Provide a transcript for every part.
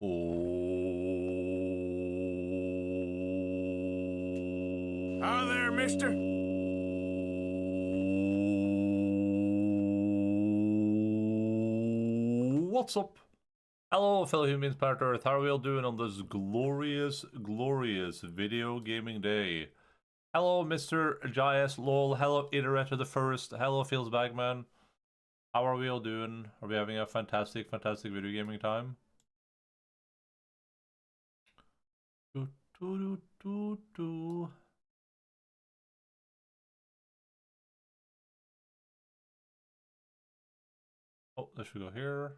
Hi there, mister. What's up? Hello, fellow humans, planet Earth. How are we all doing on this glorious, glorious video gaming day? Hello, Mr. JS LOL. Hello, Iterator the First. Hello, Feels Bagman. How are we all doing? Are we having a fantastic, fantastic video gaming time? Oh, this should go here.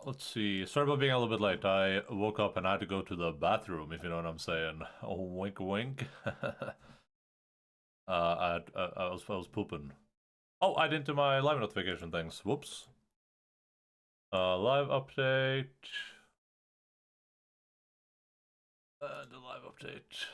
Let's see. Sorry about being a little bit late. I woke up and I had to go to the bathroom, if you know what I'm saying. Oh, wink, wink. I was pooping. Oh, I didn't do my live notification things. Whoops. Live update. The live update.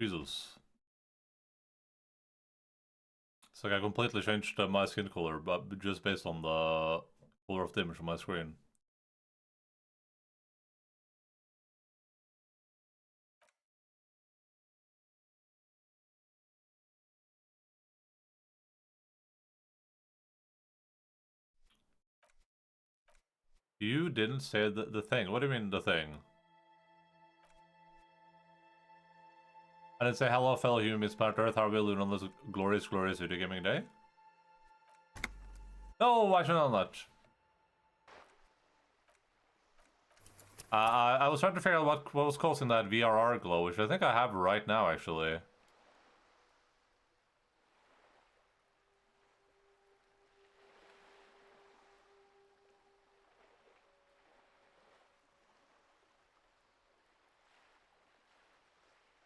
Jesus. It's like I completely changed my skin color, but just based on the color of the image on my screen. You didn't say the thing. What do you mean, the thing? I didn't say hello, fellow humans, planet Earth. How are we doing on this glorious, glorious video gaming day? No, I should not that. I was trying to figure out what was causing that VRR glow, which I think I have right now, actually.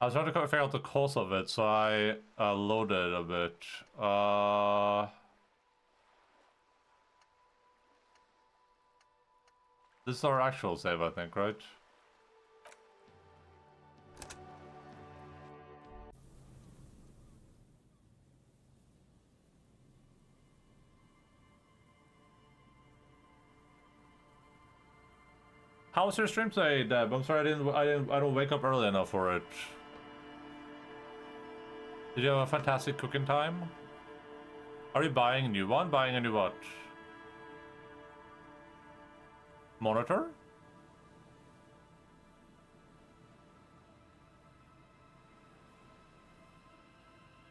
I was trying to figure out the cause of it, so I loaded a bit. This is our actual save, I think, right? How was your stream today, Deb? I'm sorry I don't wake up early enough for it. Did you have a fantastic cooking time? Are you buying a new one? Buying a new what? Monitor?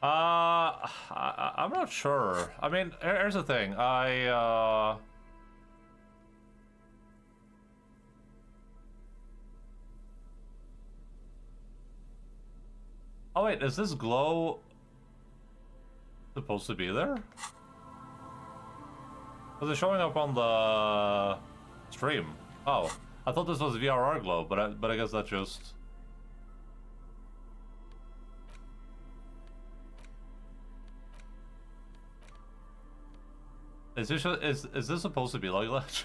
I'm not sure. I mean, here's the thing. Oh wait, is this glow supposed to be there? Was it showing up on the stream? Oh, I thought this was VRR glow, but I guess that's just. Is this supposed to be like that?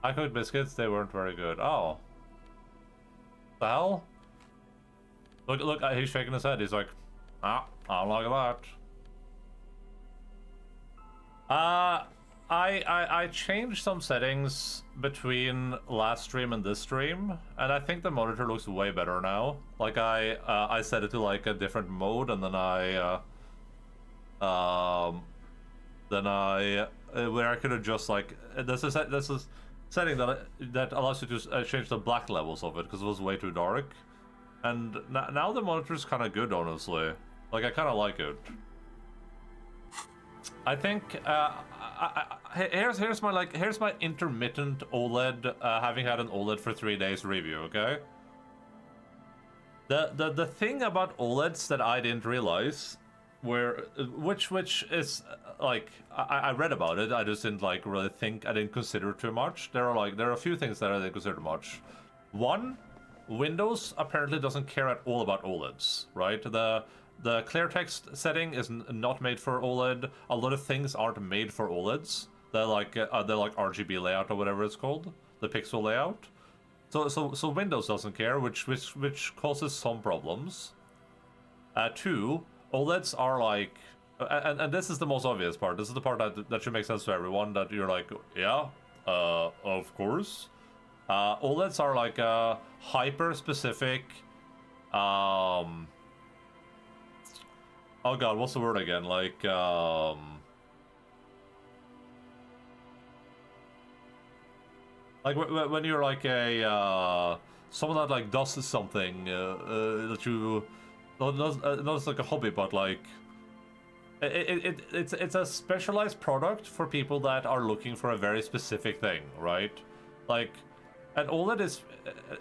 I cooked biscuits, they weren't very good. Oh. The hell? Look, he's shaking his head. He's like, I don't like that. I changed some settings between last stream and this stream, and I think the monitor looks way better now. Like I set it to like a different mode, and then where I could adjust like this is setting that allows you to change the black levels of it because it was way too dark, and now the monitor's kind of good, honestly. Like I kind of like it. I think here's my intermittent OLED, having had an OLED for 3 days review. Okay. The thing about OLEDs that I didn't realize which is like I read about it. I just didn't like really think. I didn't consider too much. There are a few things that I didn't consider much. One, Windows apparently doesn't care at all about OLEDs, right? The clear text setting is not made for OLED. A lot of things aren't made for OLEDs. They're like RGB layout or whatever it's called, the pixel layout. So Windows doesn't care, which causes some problems. Two, OLEDs are like, and this is the most obvious part. This is the part that should make sense to everyone. That you're like, yeah, of course. OLEDs are like a hyper specific. Oh god, what's the word again? Like when you're like a someone that like does something that you not like a hobby, but like it's a specialized product for people that are looking for a very specific thing, right? Like, and OLED is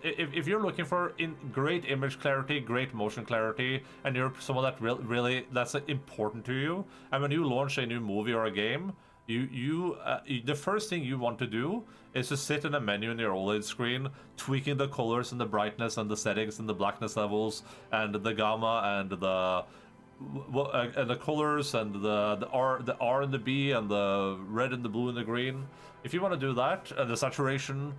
if you're looking for great image clarity, great motion clarity, and you're someone that really that's important to you, and when you launch a new movie or a game, the first thing you want to do is to sit in a menu in your OLED screen, tweaking the colors and the brightness and the settings and the blackness levels and the gamma and the colors and the R and the B and the red and the blue and the green. If you want to do that and the saturation,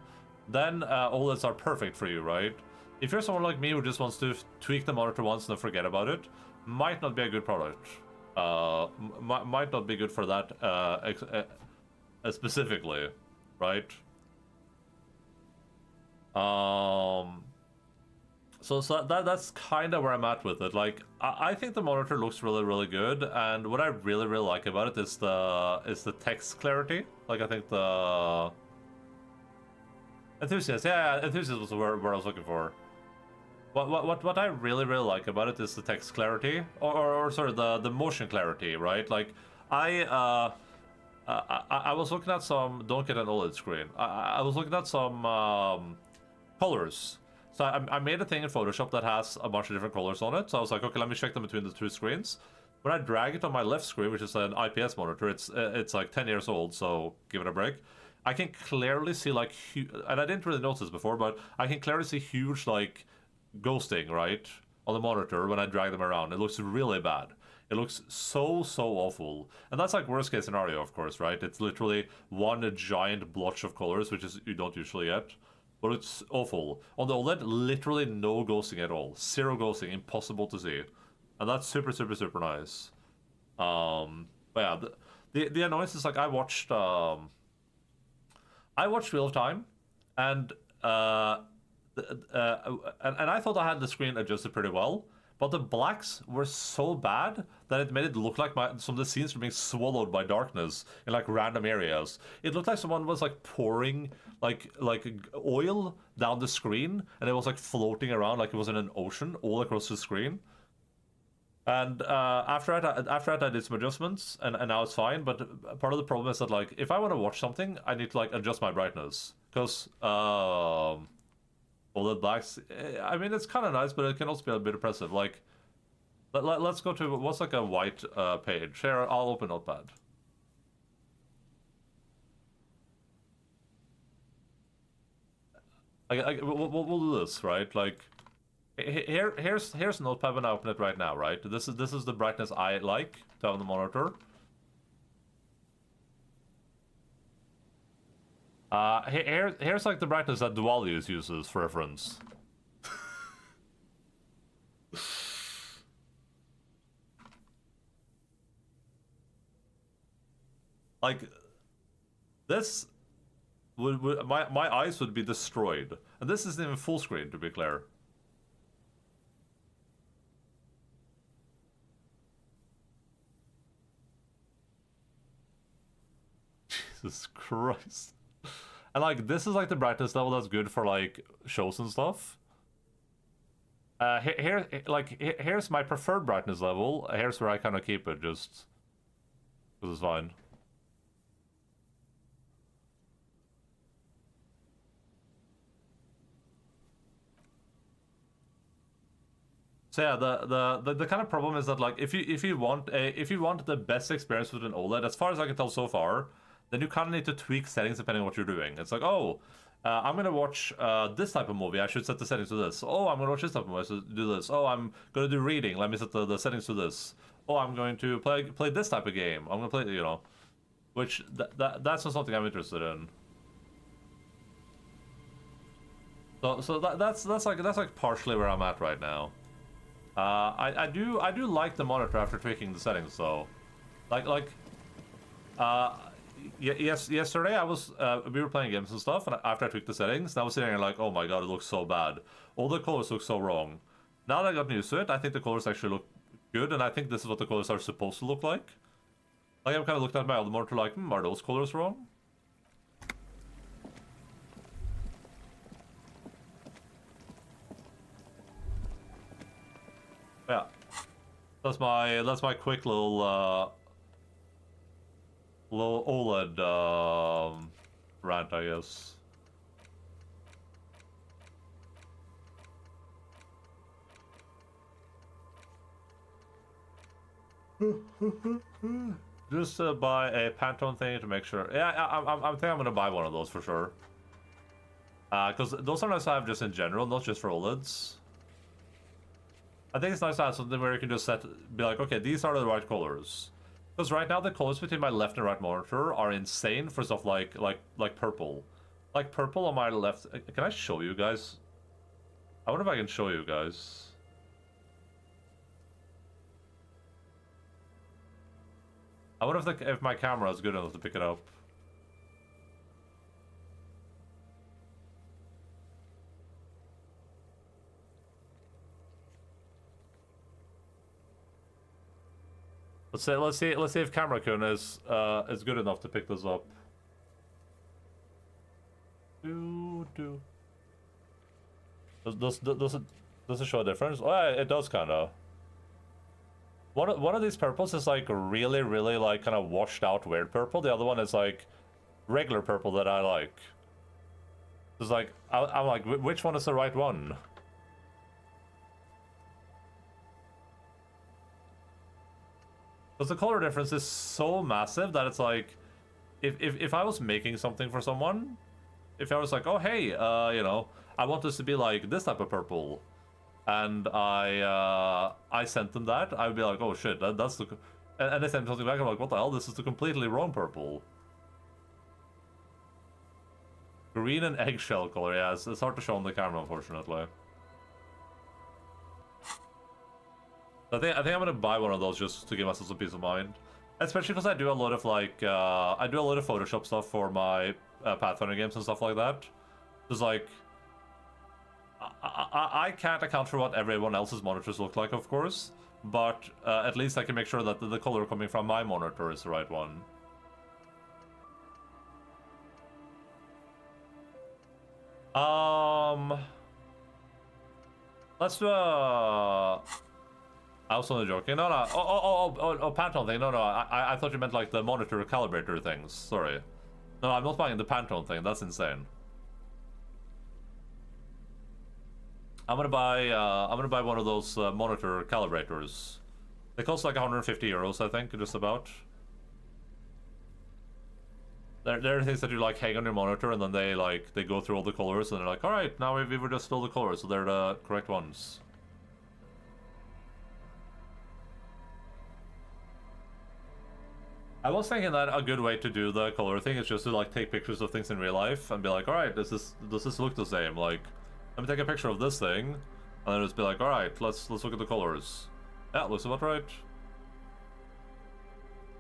then OLEDs are perfect for you, right? If you're someone like me who just wants to tweak the monitor once and then forget about it, might not be a good product. Might not be good for that specifically, right? So that's kind of where I'm at with it. Like, I think the monitor looks really good, and what I really like about it is the text clarity. Like, I think the enthusiast, yeah, enthusiast was the word I was looking for. What I really like about it is the text clarity, or sort of the motion clarity, right? Like, I was looking at some. Don't get an OLED screen. I was looking at some colors. So I made a thing in Photoshop that has a bunch of different colors on it. So I was like, okay, let me check them between the two screens. When I drag it on my left screen, which is an IPS monitor, it's like 10 years old, so give it a break. I can clearly see like, and I didn't really notice this before, but I can clearly see huge like ghosting, right, on the monitor when I drag them around. It looks really bad. It looks so awful. And that's like worst case scenario, of course, right? It's literally one giant blotch of colors, which is you don't usually get. But it's awful. On the OLED, literally no ghosting at all. Zero ghosting, impossible to see. And that's super nice. But yeah, the annoyance is like I watched real time, and and I thought I had the screen adjusted pretty well, but the blacks were so bad that it made it look like some of the scenes were being swallowed by darkness in like random areas. It looked like someone was like pouring like oil down the screen, and it was like floating around like it was in an ocean all across the screen. And after that, I did some adjustments, and now it's fine. But part of the problem is that like if I want to watch something, I need to like adjust my brightness because OLED blacks. I mean, it's kind of nice, but it can also be a bit oppressive. Like, let's go to what's like a white page. Here, I'll open Notepad. We'll do this, right? Like, here's Notepad when I open it right now, right? This is the brightness I like to have on the monitor. Here's like the brightness that Dualius uses for reference. Like, this would my eyes would be destroyed, and this isn't even full screen, to be clear. Jesus Christ. And like this is like the brightness level that's good for like shows and stuff. Here's my preferred brightness level. Here's where I kind of keep it, just because it's fine. So yeah, the kind of problem is that like if you want the best experience with an OLED, as far as I can tell so far, then you kind of need to tweak settings depending on what you're doing. It's like, oh, I'm gonna watch this type of movie. I should set the settings to this. Oh, I'm gonna watch this type of movie. I should do this. Oh, I'm gonna do reading. Let me set the settings to this. Oh, I'm going to play this type of game. I'm gonna play, you know, which that's not something I'm interested in. So that's like partially where I'm at right now. I do like the monitor after tweaking the settings though. Yesterday I was we were playing games and stuff, and after I tweaked the settings, I was sitting there like, oh my god, it looks so bad. All the colors look so wrong. Now that I got used to it, I think the colors actually look good, and I think this is what the colors are supposed to look like. Like I'm kind of looking at my other monitor like, are those colors wrong? Yeah, that's my quick little OLED rant, I guess. Just buy a Pantone thing to make sure. Yeah, I think I'm gonna buy one of those for sure. Because those are nice to have just in general, not just for OLEDs. I think it's nice to have something where you can just be like, okay, these are the right colors. Because right now the colors between my left and right monitor are insane for stuff like purple. Like purple on my left. Can I show you guys? I wonder if I can show you guys. I wonder if my camera is good enough to pick it up. Let's see if Camera Kun is good enough to pick this up. Does it show a difference? Oh, yeah, it does kind of. One of these purples is like really like kind of washed out weird purple. The other one is like regular purple that I like. It's like I'm like, which one is the right one? Because the color difference is so massive that it's like, if I was making something for someone, if I was like, oh hey, you know, I want this to be like this type of purple, and I sent them that, I would be like, oh shit, that's the, and they sent something back, I'm like, what the hell, this is the completely wrong purple. Green and eggshell color, yeah, it's hard to show on the camera, unfortunately. I think I'm gonna buy one of those just to give myself some peace of mind, especially because I do a lot of like I do a lot of Photoshop stuff for my Pathfinder games and stuff like that. It's like I can't account for what everyone else's monitors look like, of course, but at least I can make sure that the color coming from my monitor is the right one. Let's do a. I was only joking. No. Oh, Pantone thing. No. I thought you meant like the monitor calibrator things. Sorry. No, I'm not buying the Pantone thing. That's insane. I'm gonna buy one of those monitor calibrators. They cost like 150 euros, I think, just about. There are things that you like hang on your monitor, and then they go through all the colors, and they're like, all right, now we've adjusted all the colors, so they're the correct ones. I was thinking that a good way to do the color thing is just to like take pictures of things in real life and be like, all right, does this look the same? Like, let me take a picture of this thing, and then just be like, all right, let's look at the colors. Yeah, looks about right.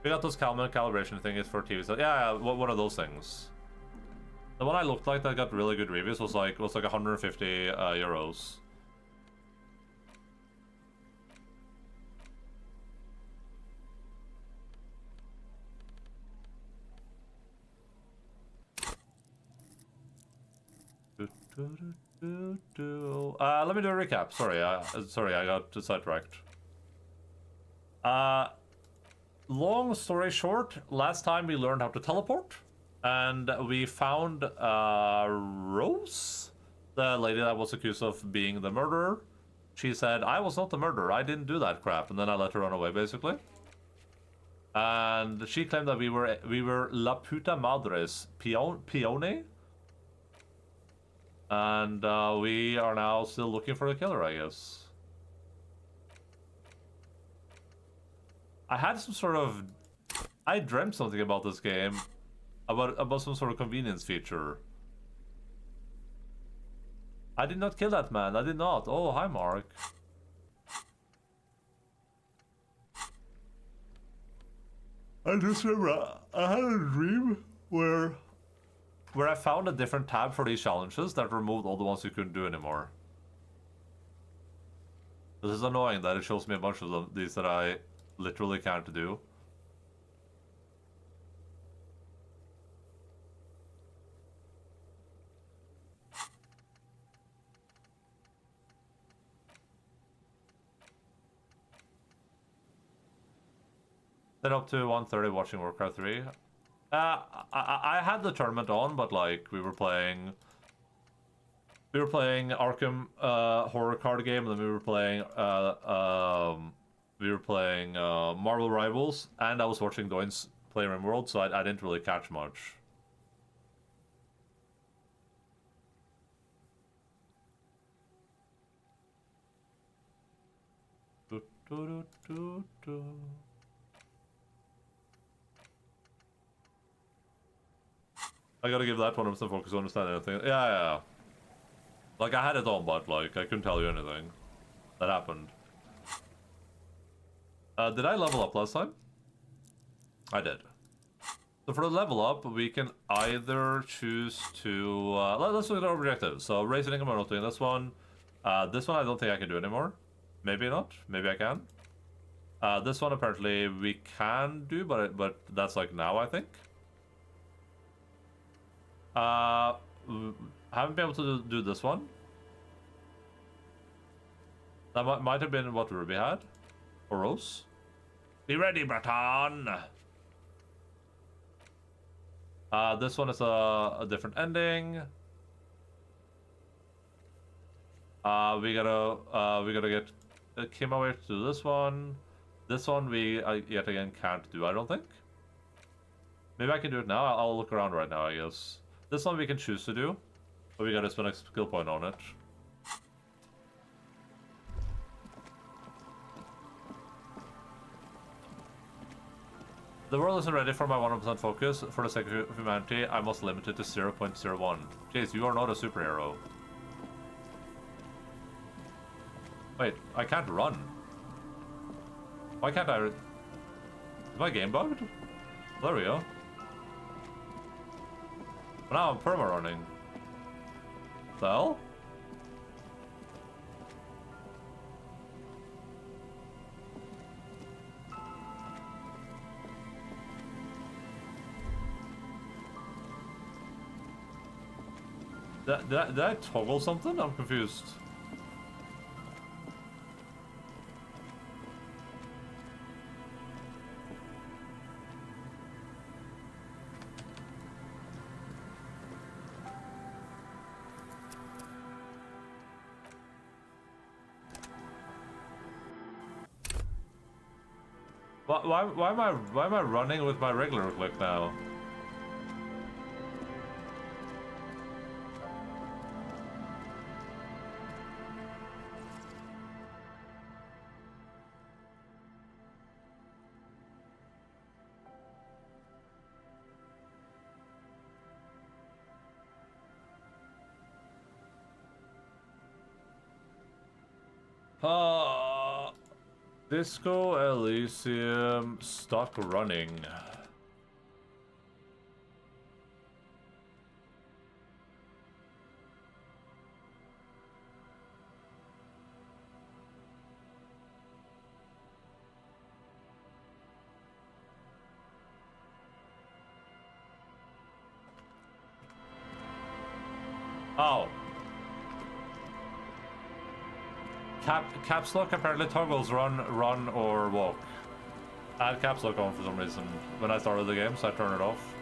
We got those calibration things for TV. So yeah, one of those things. The one I looked like that got really good reviews was like 150 euros. Let me do a recap. Sorry, I got sidetracked. Long story short, last time we learned how to teleport, and we found Rose, the lady that was accused of being the murderer. she said, I was not the murderer, I didn't do that crap, and then I let her run away, basically. And she claimed that we were La Puta Madres Pione? And we are now still looking for the killer, I guess. I had some sort of... I dreamt something about this game. About some sort of convenience feature. I did not kill that man, I did not. Oh, hi Mark. I just remember, I had a dream where I found a different tab for these challenges that removed all the ones you couldn't do anymore. This is annoying that it shows me a bunch of these that I literally can't do. Then up to 1:30 watching Warcraft 3. I had the tournament on, but like we were playing Arkham horror card game, and then we were playing Marvel Rivals, and I was watching Doin's play RimWorld, so I didn't really catch much. I gotta give that 100% focus to understand anything. Yeah. Like, I had it on, but, like, I couldn't tell you anything that happened. Did I level up last time? I did. So for the level up, we can either choose to... let's look at our objectives. So, raise an income, I'm not doing this one. This one I don't think I can do anymore. Maybe not. Maybe I can. This one apparently we can do, but that's like now, I think. Haven't been able to do this one. That might have been what Ruby had. Or Rose. Be ready, Breton! This one is a different ending. We gotta get Kim away to do this one. This one we yet again can't do, I don't think. Maybe I can do it now. I'll look around right now, I guess. This one we can choose to do, but we gotta spend a skill point on it. The world isn't ready for my 100% focus. For the sake of humanity, I must limit it to 0.01. Jeez, you are not a superhero. Wait, I can't run. Why can't I... Is my game bugged? There we go. Now I'm perma-running. The hell? Did I toggle something? I'm confused. Why am I running with my regular click now? Disco Elysium, stop running. Oh. Caps lock apparently toggles run or walk. I had caps lock on for some reason when I started the game, so I turned it off.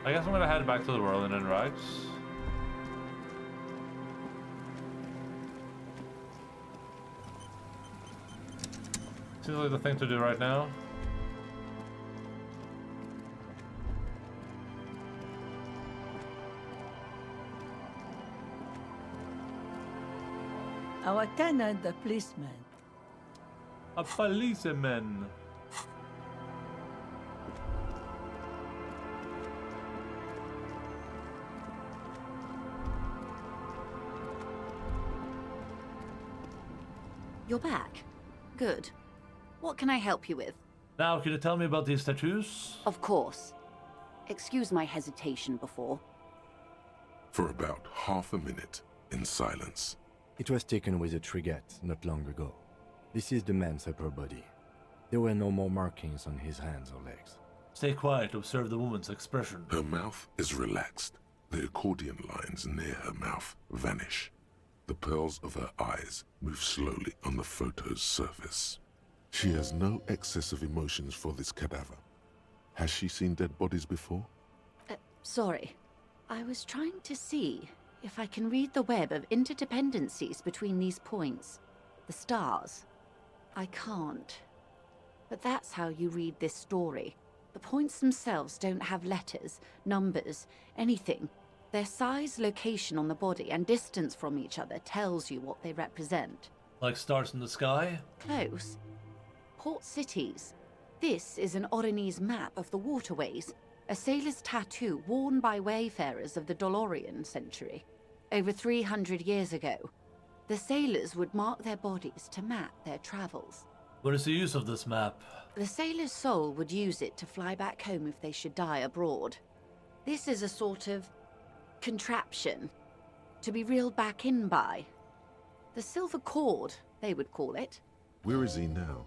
I guess I'm gonna head back to the Whirling then, right? Seems like the thing to do right now. Our tenant, the policeman. A policeman. You're back. Good. What can I help you with? Now, can you tell me about these tattoos? Of course. Excuse my hesitation before. For about half a minute, in silence. It was taken with a trigette not long ago. This is the man's upper body. There were no more markings on his hands or legs. Stay quiet, observe the woman's expression. Her mouth is relaxed. The accordion lines near her mouth vanish. The pearls of her eyes move slowly on the photo's surface. She has no excess of emotions for this cadaver. Has she seen dead bodies before? Sorry. I was trying to see if I can read the web of interdependencies between these points. The stars. I can't. But that's how you read this story. The points themselves don't have letters, numbers, anything. Their size, location on the body, and distance from each other tells you what they represent. Like stars in the sky? Close. Port cities. This is an Oronese map of the waterways, a sailor's tattoo worn by wayfarers of the Dolorian century. Over 300 years ago, the sailors would mark their bodies to map their travels. What is the use of this map? The sailor's soul would use it to fly back home if they should die abroad. This is a sort of contraption to be reeled back in by. The silver cord, they would call it. Where is he now?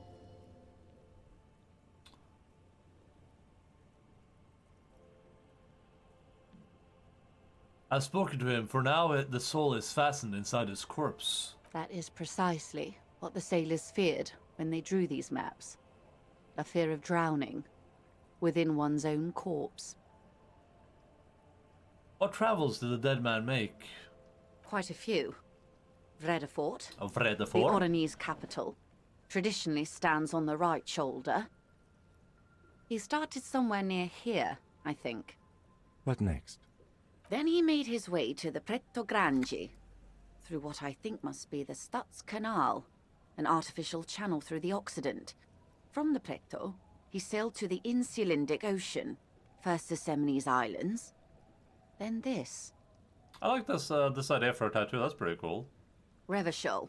I've spoken to him. For now, the soul is fastened inside his corpse. That is precisely what the sailors feared when they drew these maps. A fear of drowning within one's own corpse. What travels did the dead man make? Quite a few. Vredefort, Of the Vredefort? Oronese capital, traditionally stands on the right shoulder. He started somewhere near here, I think. What next? Then he made his way to the Pretto Grande, through what I think must be the Stutz Canal, an artificial channel through the Occident. From the Pretto, he sailed to the Insulindic Ocean, first the Semines Islands, then this. I like this idea for a tattoo. That's pretty cool. Revachol.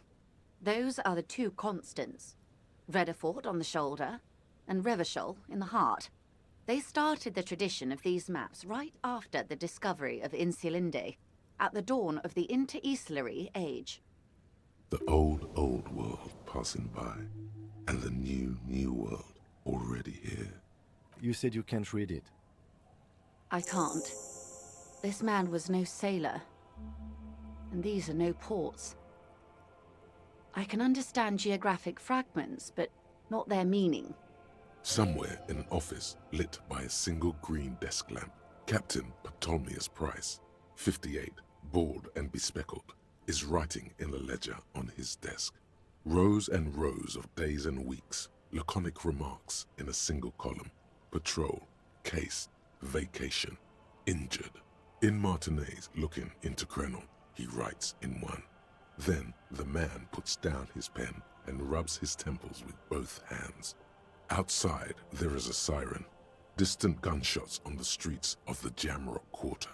Those are the two constants. Vredefort on the shoulder, and Revachol in the heart. They started the tradition of these maps right after the discovery of Insulinde, at the dawn of the Interinsulary Age. The old world passing by, and the new world already here. You said you can't read it. I can't. This man was no sailor, and these are no ports. I can understand geographic fragments, but not their meaning. Somewhere in an office lit by a single green desk lamp, Captain Ptolemaeus Price, 58, bald and bespectacled, is writing in a ledger on his desk. Rows and rows of days and weeks, laconic remarks in a single column. Patrol, case, vacation, injured. In Martinez looking into Krenon, he writes in one. Then the man puts down his pen and rubs his temples with both hands. Outside, there is a siren. Distant gunshots on the streets of the Jamrock Quarter.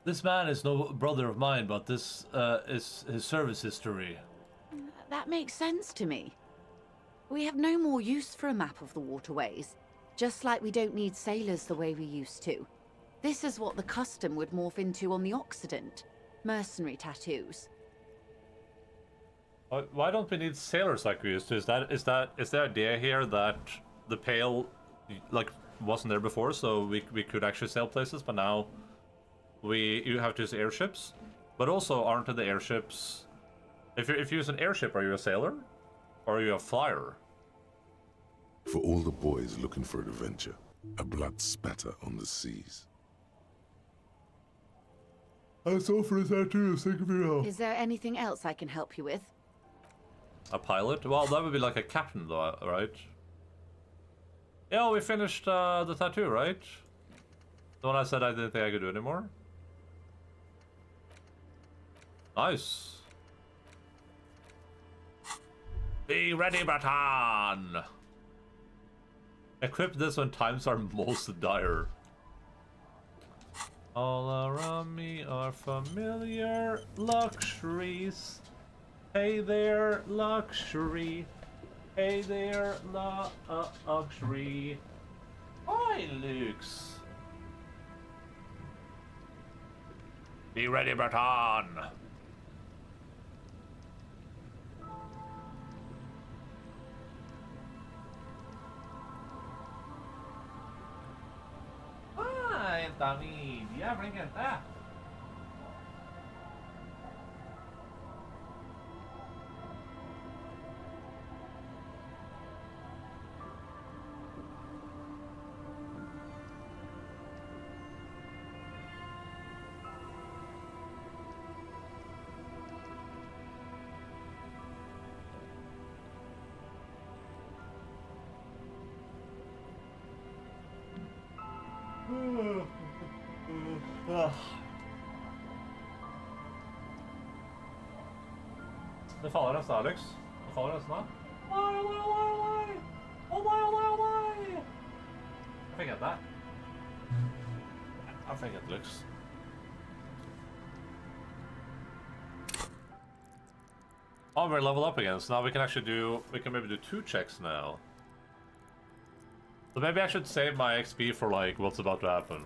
This man is no brother of mine, but this is his service history. That makes sense to me. We have no more use for a map of the waterways, just like we don't need sailors the way we used to. This is what the custom would morph into on the Occident. Mercenary tattoos. Why don't we need sailors like we used to? Is the idea here that the Pale, like, wasn't there before, so we could actually sail places, but now you have to use airships? But also, aren't the airships... If you use an airship, are you a sailor? Or are you a flyer? For all the boys looking for adventure, a blood spatter on the seas. That's all for the tattoos. Thank you for your help. Is there anything else I can help you with? A pilot? Well, that would be like a captain, though, right? Yeah, we finished the tattoo, right? The one I said I didn't think I could do anymore. Nice. Be ready, Baton! Equip this when times are most dire. All around me are familiar luxuries. Hey there, luxury. Hey there, luxury. Hi, Lux. Be ready, Baton. Hi, David. Ja, bring it back. Det faller nesten, Alex. Det faller nesten her. Nei! Jeg fikk hente. Jeg fikk hente Lux. Oh, we're leveled up again, so now we can actually do, we can maybe do 2 checks now. So maybe I should save my XP for like what's about to happen.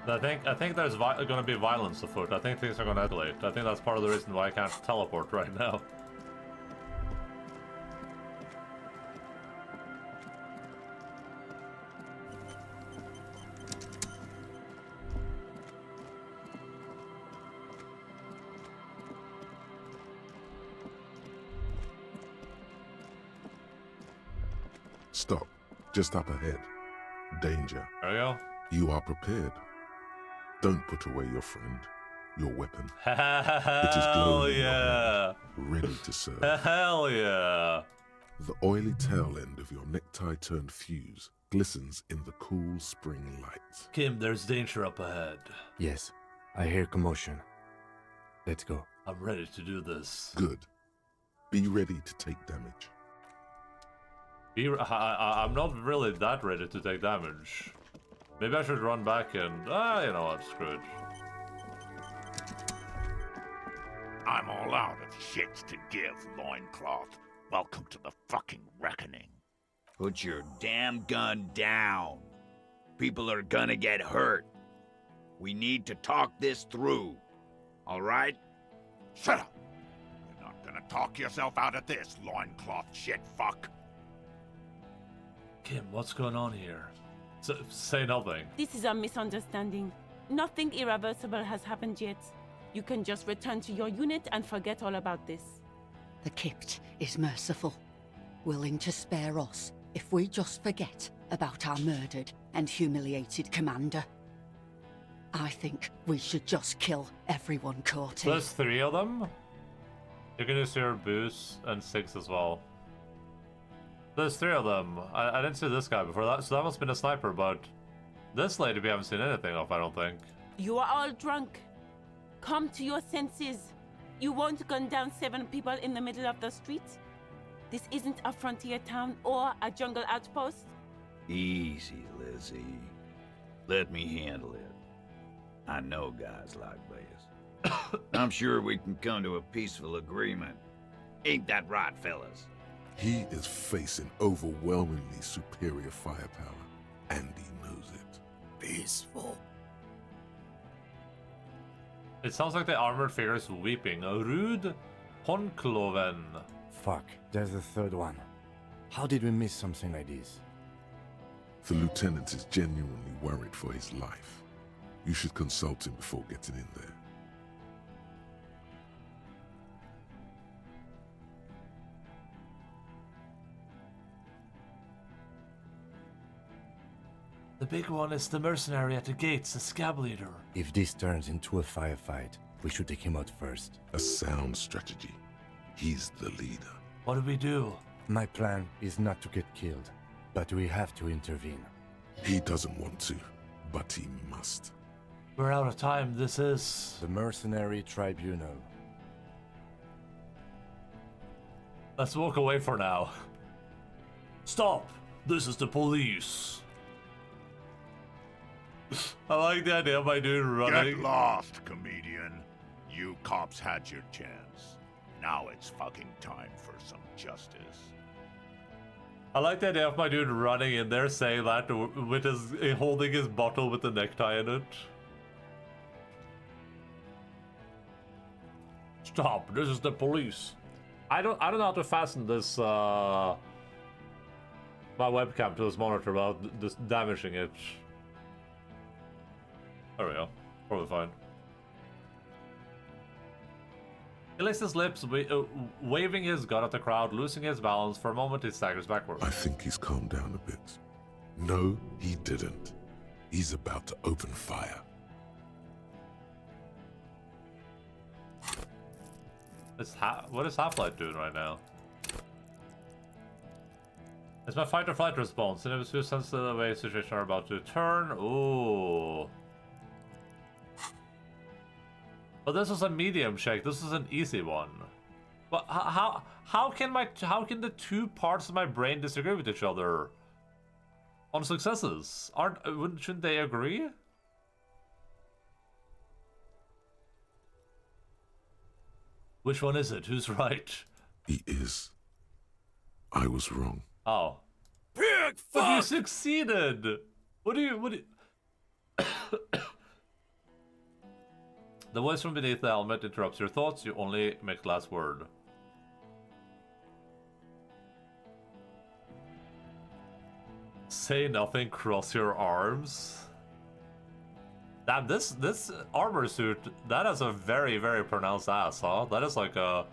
I think there's gonna be violence afoot. I think things are gonna escalate. I think that's part of the reason why I can't teleport right now. Stop. Just up ahead. Danger. There we go. You are prepared. Don't put away your friend, your weapon. It is glowing in your yeah! Ready to serve. Hell yeah! The oily tail end of your necktie-turned fuse glistens in the cool spring light. Kim, there's danger up ahead. Yes, I hear commotion. Let's go. I'm ready to do this. Good. Be ready to take damage. I'm not really that ready to take damage. Maybe I should run back and... you know what, screw it. I'm all out of shits to give, loincloth. Welcome to the fucking reckoning. Put your damn gun down. People are gonna get hurt. We need to talk this through. All right? Shut up! You're not gonna talk yourself out of this, loincloth shit fuck. Kim, what's going on here? Say nothing. This is a misunderstanding. Nothing irreversible has happened yet. You can just return to your unit and forget all about this. The Kypt is merciful, willing to spare us if we just forget about our murdered and humiliated commander. I think we should just kill everyone caught in. There's 3 of them? You can use your boost and 6 as well. There's 3 of them. I didn't see this guy before that, so that must have been a sniper, but this lady we haven't seen anything of, I don't think. You are all drunk. Come to your senses. You won't gun down 7 people in the middle of the street. This isn't a frontier town or a jungle outpost. Easy, Lizzie. Let me handle it. I know guys like this. I'm sure we can come to a peaceful agreement. Ain't that right, fellas? He is facing overwhelmingly superior firepower, and he knows it. Peaceful. It sounds like the armored figure is weeping. Rude Honkloven. Fuck, there's the 3rd one. How did we miss something like this? The lieutenant is genuinely worried for his life. You should consult him before getting in there. The big one is the mercenary at the gates, the scab leader. If this turns into a firefight, we should take him out first. A sound strategy. He's the leader. What do we do? My plan is not to get killed, but we have to intervene. He doesn't want to, but he must. We're out of time. This is... The Mercenary Tribunal. Let's walk away for now. Stop! This is the police. I like the idea of my dude running. Get lost, comedian. You cops had your chance. Now it's fucking time for some justice. I like the idea of my dude running in there saying that with his holding his bottle with the necktie in it. Stop! This is the police. I don't know how to fasten this my webcam to this monitor without just damaging it. There we go. Probably fine. He licks his lips, waving his gun at the crowd, losing his balance. For a moment, he staggers backwards. I think he's calmed down a bit. No, he didn't. He's about to open fire. What is Half-Life doing right now? It's my fight or flight response. And it was too sensitive the way situation are about to turn. Ooh. But this was a medium check. This is an easy one. But how can the two parts of my brain disagree with each other on successes? Shouldn't they agree? Which one is it? Who's right? He is. I was wrong. Oh. Pig fuck! But you succeeded! What do you... The voice from beneath the helmet interrupts your thoughts. You only make the last word. Say nothing, cross your arms. Damn, this armor suit, that has a very, very pronounced ass, huh? That is like a...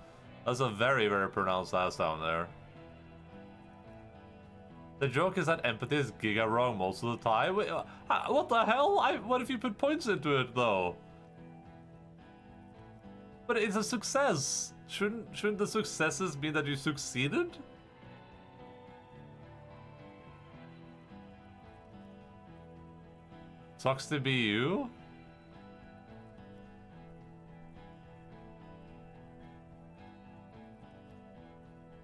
That's a very, very pronounced ass down there. The joke is that empathy is giga wrong most of the time. Wait, what the hell? What if you put points into it, though? But it's a success. Shouldn't the successes mean that you succeeded? Sucks to be you.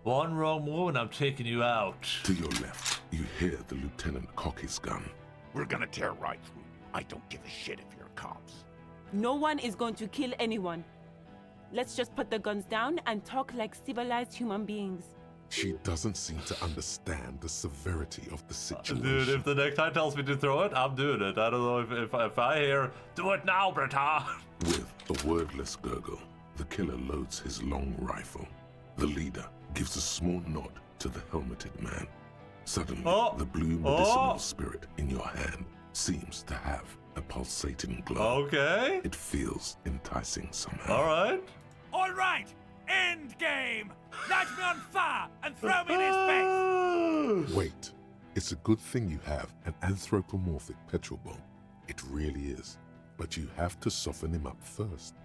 One wrong move and I'm taking you out. To your left, you hear the lieutenant cock his gun. We're gonna tear right through. I don't give a shit if you're cops. No one is going to kill anyone. Let's just put the guns down and talk like civilized human beings. She doesn't seem to understand the severity of the situation. Dude, if the necktie tells me to throw it, I'm doing it. I don't know if I hear, do it now, Britta. With a wordless gurgle, the killer loads his long rifle. The leader gives a small nod to the helmeted man. Suddenly, the blue medicinal spirit in your hand seems to have a pulsating glow. Okay. It feels enticing somehow. All right. All right, end game. Light me on fire and throw me in his face. Wait, it's a good thing you have an anthropomorphic petrol bomb. It really is. But you have to soften him up first.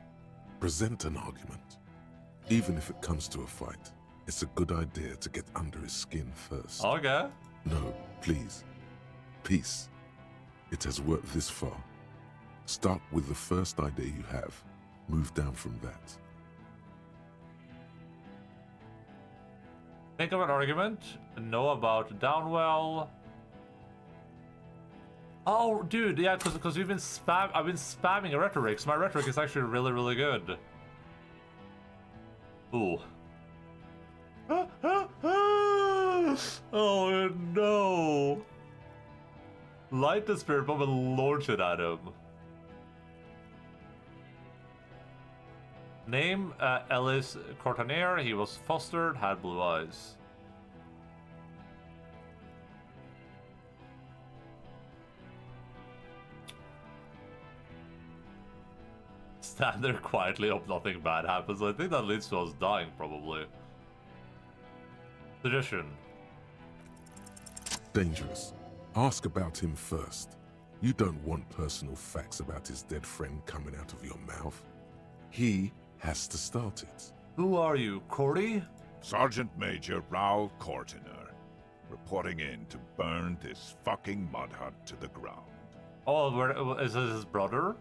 Present an argument. Even if it comes to a fight, it's a good idea to get under his skin first. Okay. No, please. Peace. It has worked this far. Start with the first idea you have. Move down from that. Think of an argument. Know about Downwell. Oh, dude, yeah, because I've been spamming rhetoric. So my rhetoric is actually really, really good. Ooh. Oh no! Light the spirit bomb and launch it at him. Name, Ellis Cortanier. He was fostered, had blue eyes. Stand there quietly, hope nothing bad happens. I think that leads to us dying, probably. Suggestion. Dangerous. Ask about him first. You don't want personal facts about his dead friend coming out of your mouth. He has to start it. Who are you, Cordy? Sergeant Major Raoul Cortiner, reporting in to burn this fucking mud hut to the ground. Oh, is this his brother?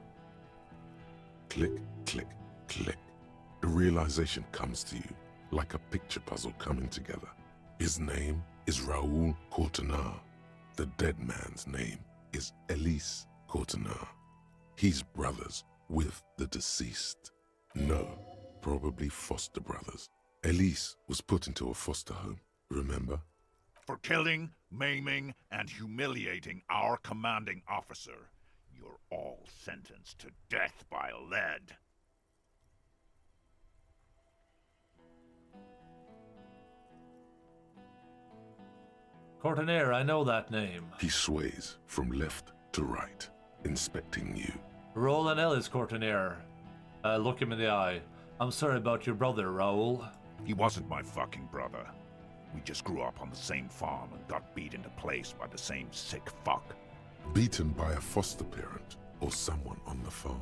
Click, click, click. The realization comes to you like a picture puzzle coming together. His name is Raoul Cortiner. The dead man's name is Elise Cortiner. He's brothers with the deceased. No, probably foster brothers. Elise was put into a foster home, remember? For killing, maiming, and humiliating our commanding officer, you're all sentenced to death by lead. Cortinaire, I know that name. He sways from left to right, inspecting you. Roland Ellis Cortinaire. Look him in the eye. I'm sorry about your brother, Raoul. He wasn't my fucking brother. We just grew up on the same farm and got beat into place by the same sick fuck. Beaten by a foster parent or someone on the farm?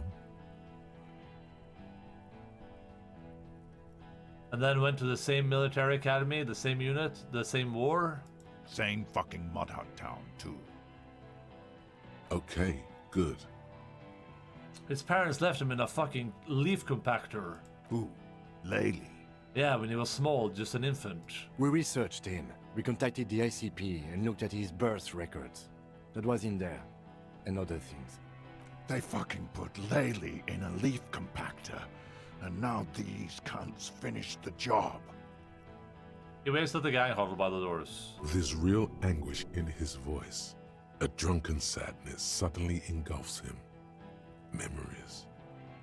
And then went to the same military academy, the same unit, the same war? Same fucking mud hut town, too. Okay, good. His parents left him in a fucking leaf compactor. Who? Laylee. Yeah, when he was small, just an infant. We researched him. We contacted the ICP and looked at his birth records. That was in there. And other things. They fucking put Laylee in a leaf compactor, and now these cunts finished the job. He waves at the gang huddle by the doors. There's real anguish in his voice. A drunken sadness suddenly engulfs him. Memories.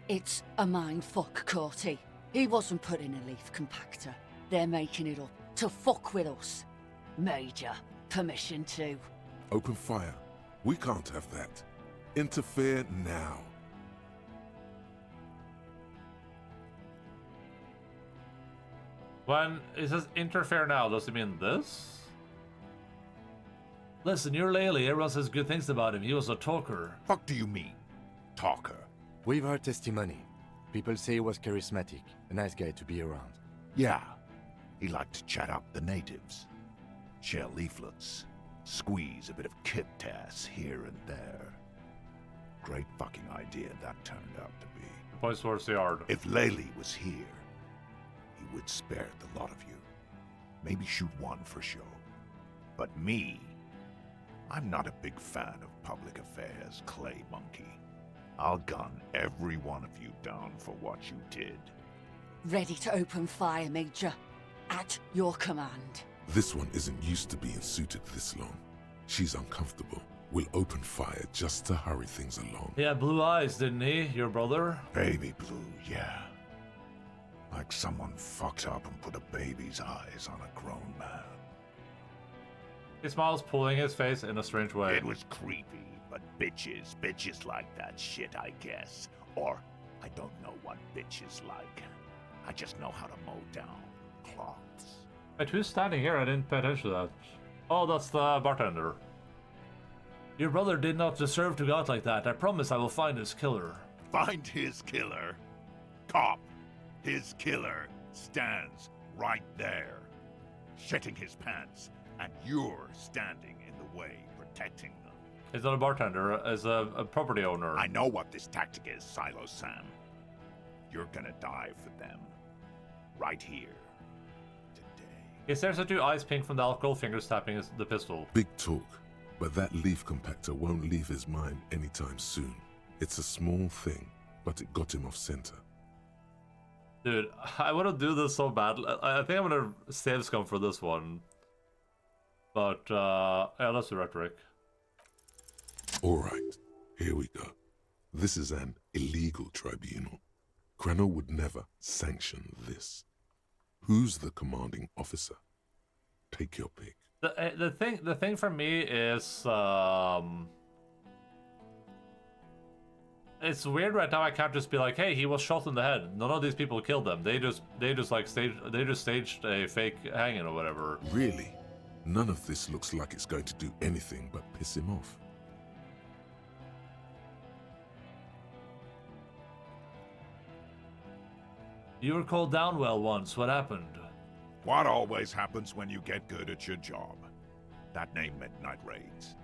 It's a mind fuck, Corty. He wasn't put in a leaf compactor. They're making it up to fuck with us. Major, permission to. Open fire. We can't have that. Interfere now. When it says interfere now, does it mean this? Listen, you're Laylee. Everyone says good things about him. He was a talker. Fuck do you mean, talker? We've heard testimony. People say he was charismatic, a nice guy to be around. Yeah, he liked to chat up the natives. Share leaflets. Squeeze a bit of kit ass here and there. Great fucking idea that turned out to be. Points towards the yard. If Laylee was here, he would spare the lot of you. Maybe shoot one for show. But me, I'm not a big fan of public affairs, Clay Monkey. I'll gun every one of you down for what you did. Ready to open fire, Major. At your command. This one isn't used to being suited this long. She's uncomfortable. We'll open fire just to hurry things along. He had blue eyes, didn't he, your brother? Baby blue, yeah. Like someone fucked up and put a baby's eyes on a grown man. He smiles, pulling his face in a strange way. It was creepy, but bitches like that shit, I guess. Or, I don't know what bitches like. I just know how to mow down cloths. Wait, who's standing here? I didn't pay attention to that. Oh, that's the bartender. Your brother did not deserve to go out like that. I promise I will find his killer. Find his killer? Cop, his killer stands right there, shitting his pants, and you're standing in the way, protecting them. He's not a bartender, he's a property owner. I know what this tactic is, Silo Sam. You're gonna die for them. Right here. Today. He stares at you, eyes pink from the alcohol, fingers tapping the pistol. Big talk, but that leaf compactor won't leave his mind anytime soon. It's a small thing, but it got him off center. Dude, I want to do this so bad. I think I'm gonna save scum for this one. But, yeah, let's do rhetoric. Alright, here we go. This is an illegal tribunal. Cranell would never sanction this. Who's the commanding officer? Take your pick. The thing for me is it's weird right now. I can't just be like, hey, he was shot in the head. None of these people killed them. They just staged a fake hanging or whatever. Really? None of this looks like it's going to do anything but piss him off. You were called down well once. What happened? What always happens when you get good at your job? That name meant night raids.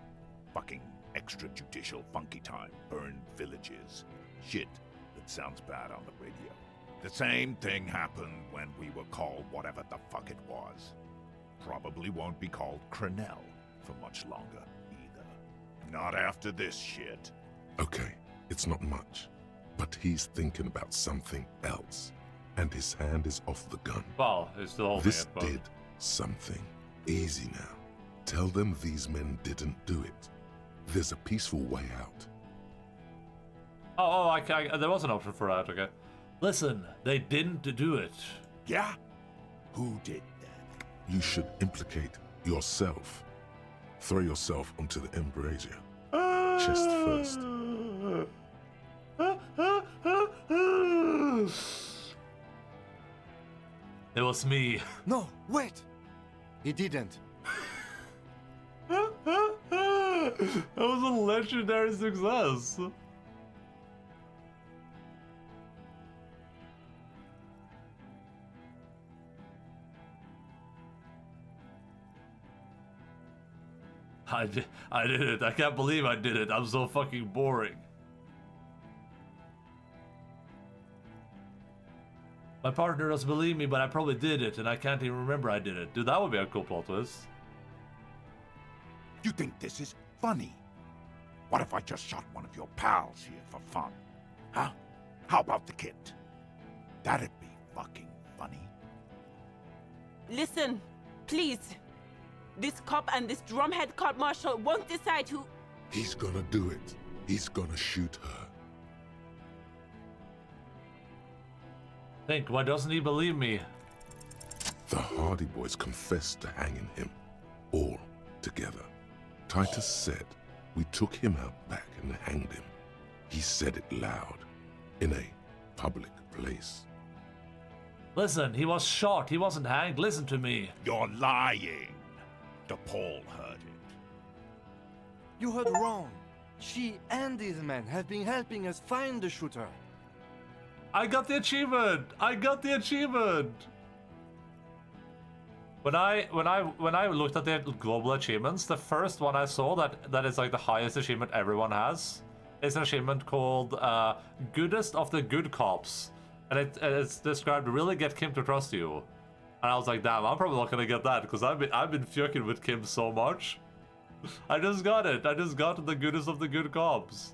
Fucking extrajudicial funky time, burned villages. Shit that sounds bad on the radio. The same thing happened when we were called whatever the fuck it was. Probably won't be called Crenell for much longer, either. Not after this shit. Okay, it's not much, but he's thinking about something else, and his hand is off the gun. Well, he's still holding This it, but... did something. Easy now. Tell them these men didn't do it. There's a peaceful way out. There was an option for that, okay. Listen, they didn't do it. Yeah? Who did that? You should implicate yourself. Throw yourself onto the embrasure. Chest first. It was me. No, wait! He didn't. That was a legendary success. I did it. I can't believe I did it. I'm so fucking boring. My partner doesn't believe me, but I probably did it, and I can't even remember I did it. Dude, that would be a cool plot twist. You think this is funny? What if I just shot one of your pals here for fun? Huh? How about the kid? That'd be fucking funny. Listen, please. This cop and this drumhead cop marshal won't decide who... He's gonna do it. He's gonna shoot her. Think, why doesn't he believe me? The Hardy Boys confessed to hanging him. All together. Titus said we took him out back and hanged him. He said it loud. In a public place. Listen, he was shot. He wasn't hanged. Listen to me. You're lying. DePaul heard it. You heard wrong. She and these men have been helping us find the shooter. I got the achievement. I got the achievement. When I looked at the global achievements, the first one I saw that is like the highest achievement everyone has is an achievement called Goodest of the Good Cops, and it's described really get Kim to trust you. And I was like, damn, I'm probably not gonna get that because I've been fucking with Kim so much. I just got it. I just got the Goodest of the Good Cops.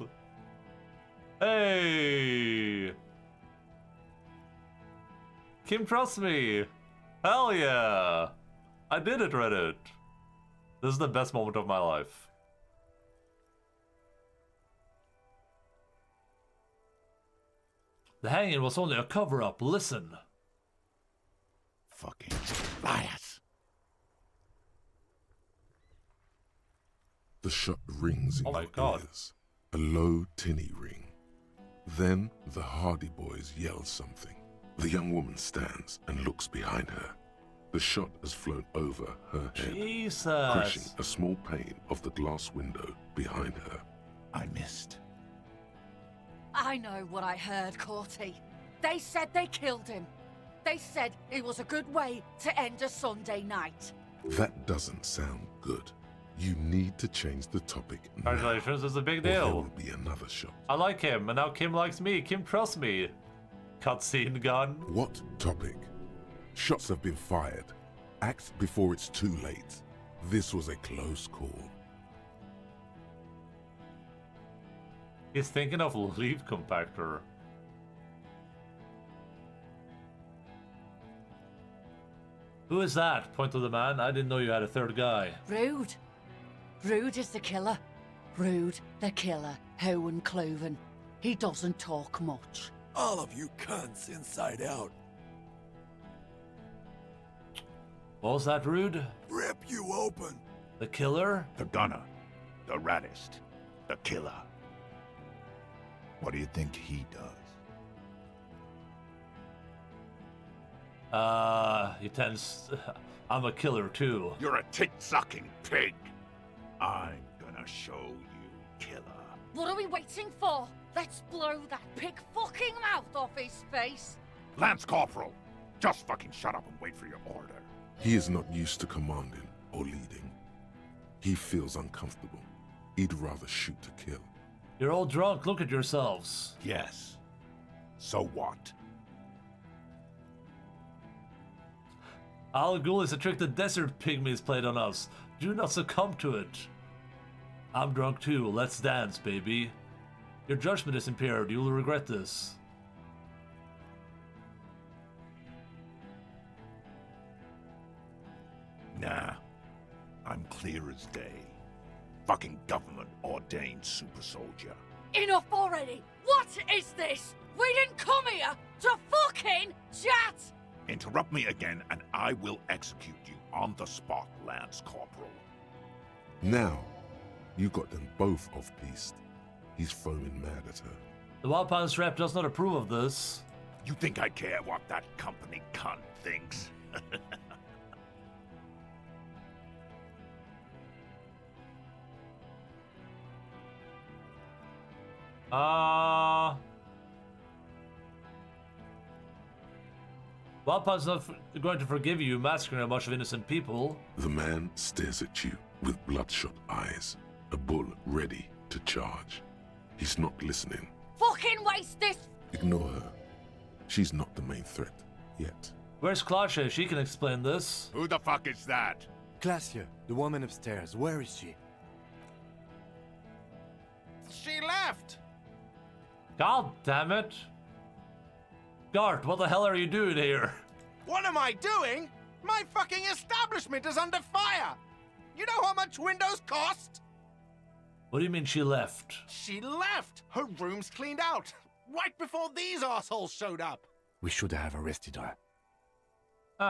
Hey, Kim trusts me. Hell yeah! I did it, Reddit. This is the best moment of my life. The hanging was only a cover-up. Listen. Fucking liars. The shot rings in Oh my your God. ears. A low, tinny ring. Then the Hardy Boys yell something. The young woman stands and looks behind her. The shot has flown over her head, crushing Jesus. a small pane of the glass window behind her. I missed. I know what I heard, Corty. They said they killed him. They said it was a good way to end a Sunday night. That doesn't sound good. You need to change the topic now. Congratulations, it's a big or there deal. will be another shot. I like him, and now Kim likes me. Kim trusts me. Cutscene gun. What topic? Shots have been fired. Act before it's too late. This was a close call. He's thinking of leaf compactor. Who is that? Point to the man. I didn't know you had a third guy. Rude. Rude is the killer. Rude, the killer. Owen Cloven. He doesn't talk much. All of you cunts inside out. What was that, Rude? Rip you open. The killer? The gunner. The raddest. The killer. What do you think he does? He tends... I'm a killer too. You're a tit-sucking pig. I'm gonna show you, killer. What are we waiting for? Let's blow that pig fucking mouth off his face. Lance Corporal, just fucking shut up and wait for your order. He is not used to commanding or leading. He feels uncomfortable. He'd rather shoot to kill. You're all drunk, look at yourselves. Yes. So what? Al Ghul is a trick the desert pygmies played on us. Do not succumb to it. I'm drunk too, let's dance, baby. Your judgment is impaired, you'll regret this. Nah. I'm clear as day. Fucking government-ordained super soldier. Enough already! What is this? We didn't come here to fucking chat! Interrupt me again and I will execute you on the spot, Lance Corporal. Now, you got them both off-piste. He's foaming mad at her. The Wild Pants rep does not approve of this. You think I care what that company cunt thinks? Wild Pants not going to forgive you massacring a bunch of innocent people. The man stares at you with bloodshot eyes, a bull ready to charge. He's not listening. Fucking waste this! Ignore her. She's not the main threat yet. Where's Clasha? She can explain this. Who the fuck is that? Glacia, the woman upstairs, where is she? She left! God damn it. Gart, what the hell are you doing here? What am I doing? My fucking establishment is under fire! You know how much windows cost? What do you mean she left? She left! Her room's cleaned out! Right before these assholes showed up! We should have arrested her.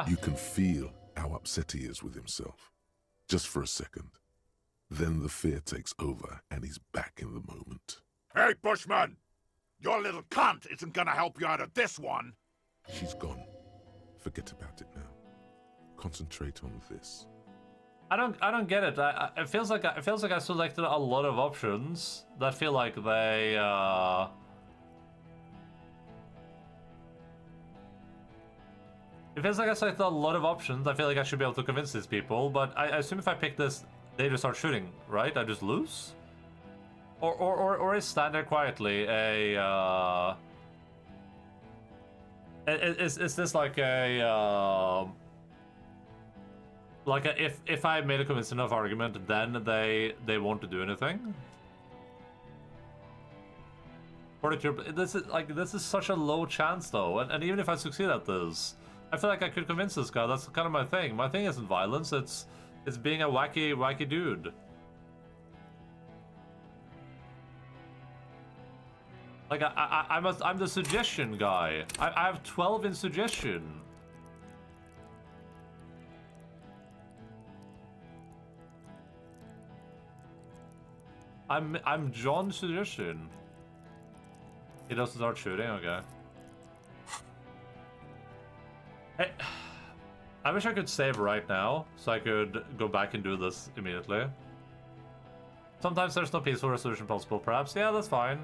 You can feel how upset he is with himself. Just for a second. Then the fear takes over and he's back in the moment. Hey, Bushman! Your little cunt isn't gonna help you out of this one! She's gone. Forget about it now. Concentrate on this. I don't get it. It feels like I selected a lot of options that feel like they It feels like I selected a lot of options. I feel like I should be able to convince these people, but I assume if I pick this, they just start shooting, right? I just lose? Or is stand there quietly a is this like a if I made a convincing enough argument, then they won't do anything? This is such a low chance though, and even if I succeed at this, I feel like I could convince this guy. That's kind of my thing. My thing isn't violence, it's being a wacky dude. Like I'm the suggestion guy. I have 12 in suggestion. I'm John's suggestion. He doesn't start shooting, okay. Hey, I wish I could save right now, so I could go back and do this immediately. Sometimes there's no peaceful resolution possible, perhaps. Yeah, that's fine.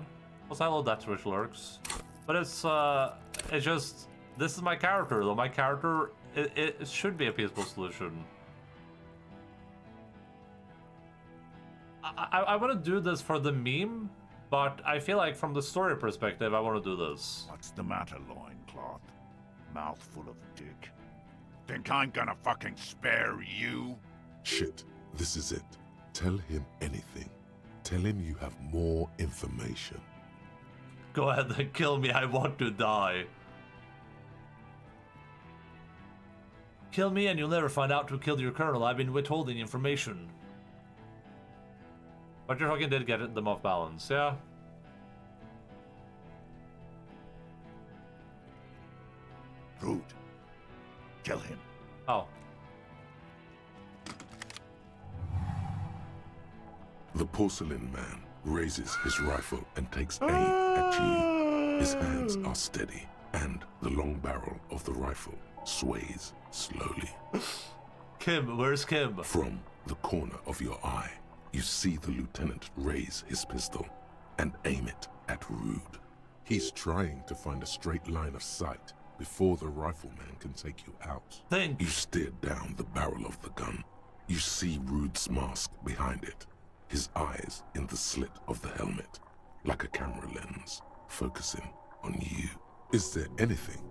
Also, hello, that which lurks. But it's just, this is my character, though. My character, it should be a peaceful solution. I want to do this for the meme, but I feel like from the story perspective, I want to do this. What's the matter, loincloth? Mouth full of dick. Think I'm gonna fucking spare you? Shit, this is it. Tell him anything. Tell him you have more information. Go ahead and kill me, I want to die. Kill me and you'll never find out who killed your colonel. I've been withholding information. But you fucking did get them off balance, yeah? Rude. Kill him. Oh. The porcelain man raises his rifle and takes aim at you. His hands are steady, and the long barrel of the rifle sways slowly. Kim, where's Kim? From the corner of your eye, you see the lieutenant raise his pistol and aim it at Rude. He's trying to find a straight line of sight before the rifleman can take you out. Think. You stare down the barrel of the gun. You see Rude's mask behind it, his eyes in the slit of the helmet, like a camera lens, focusing on you. Is there anything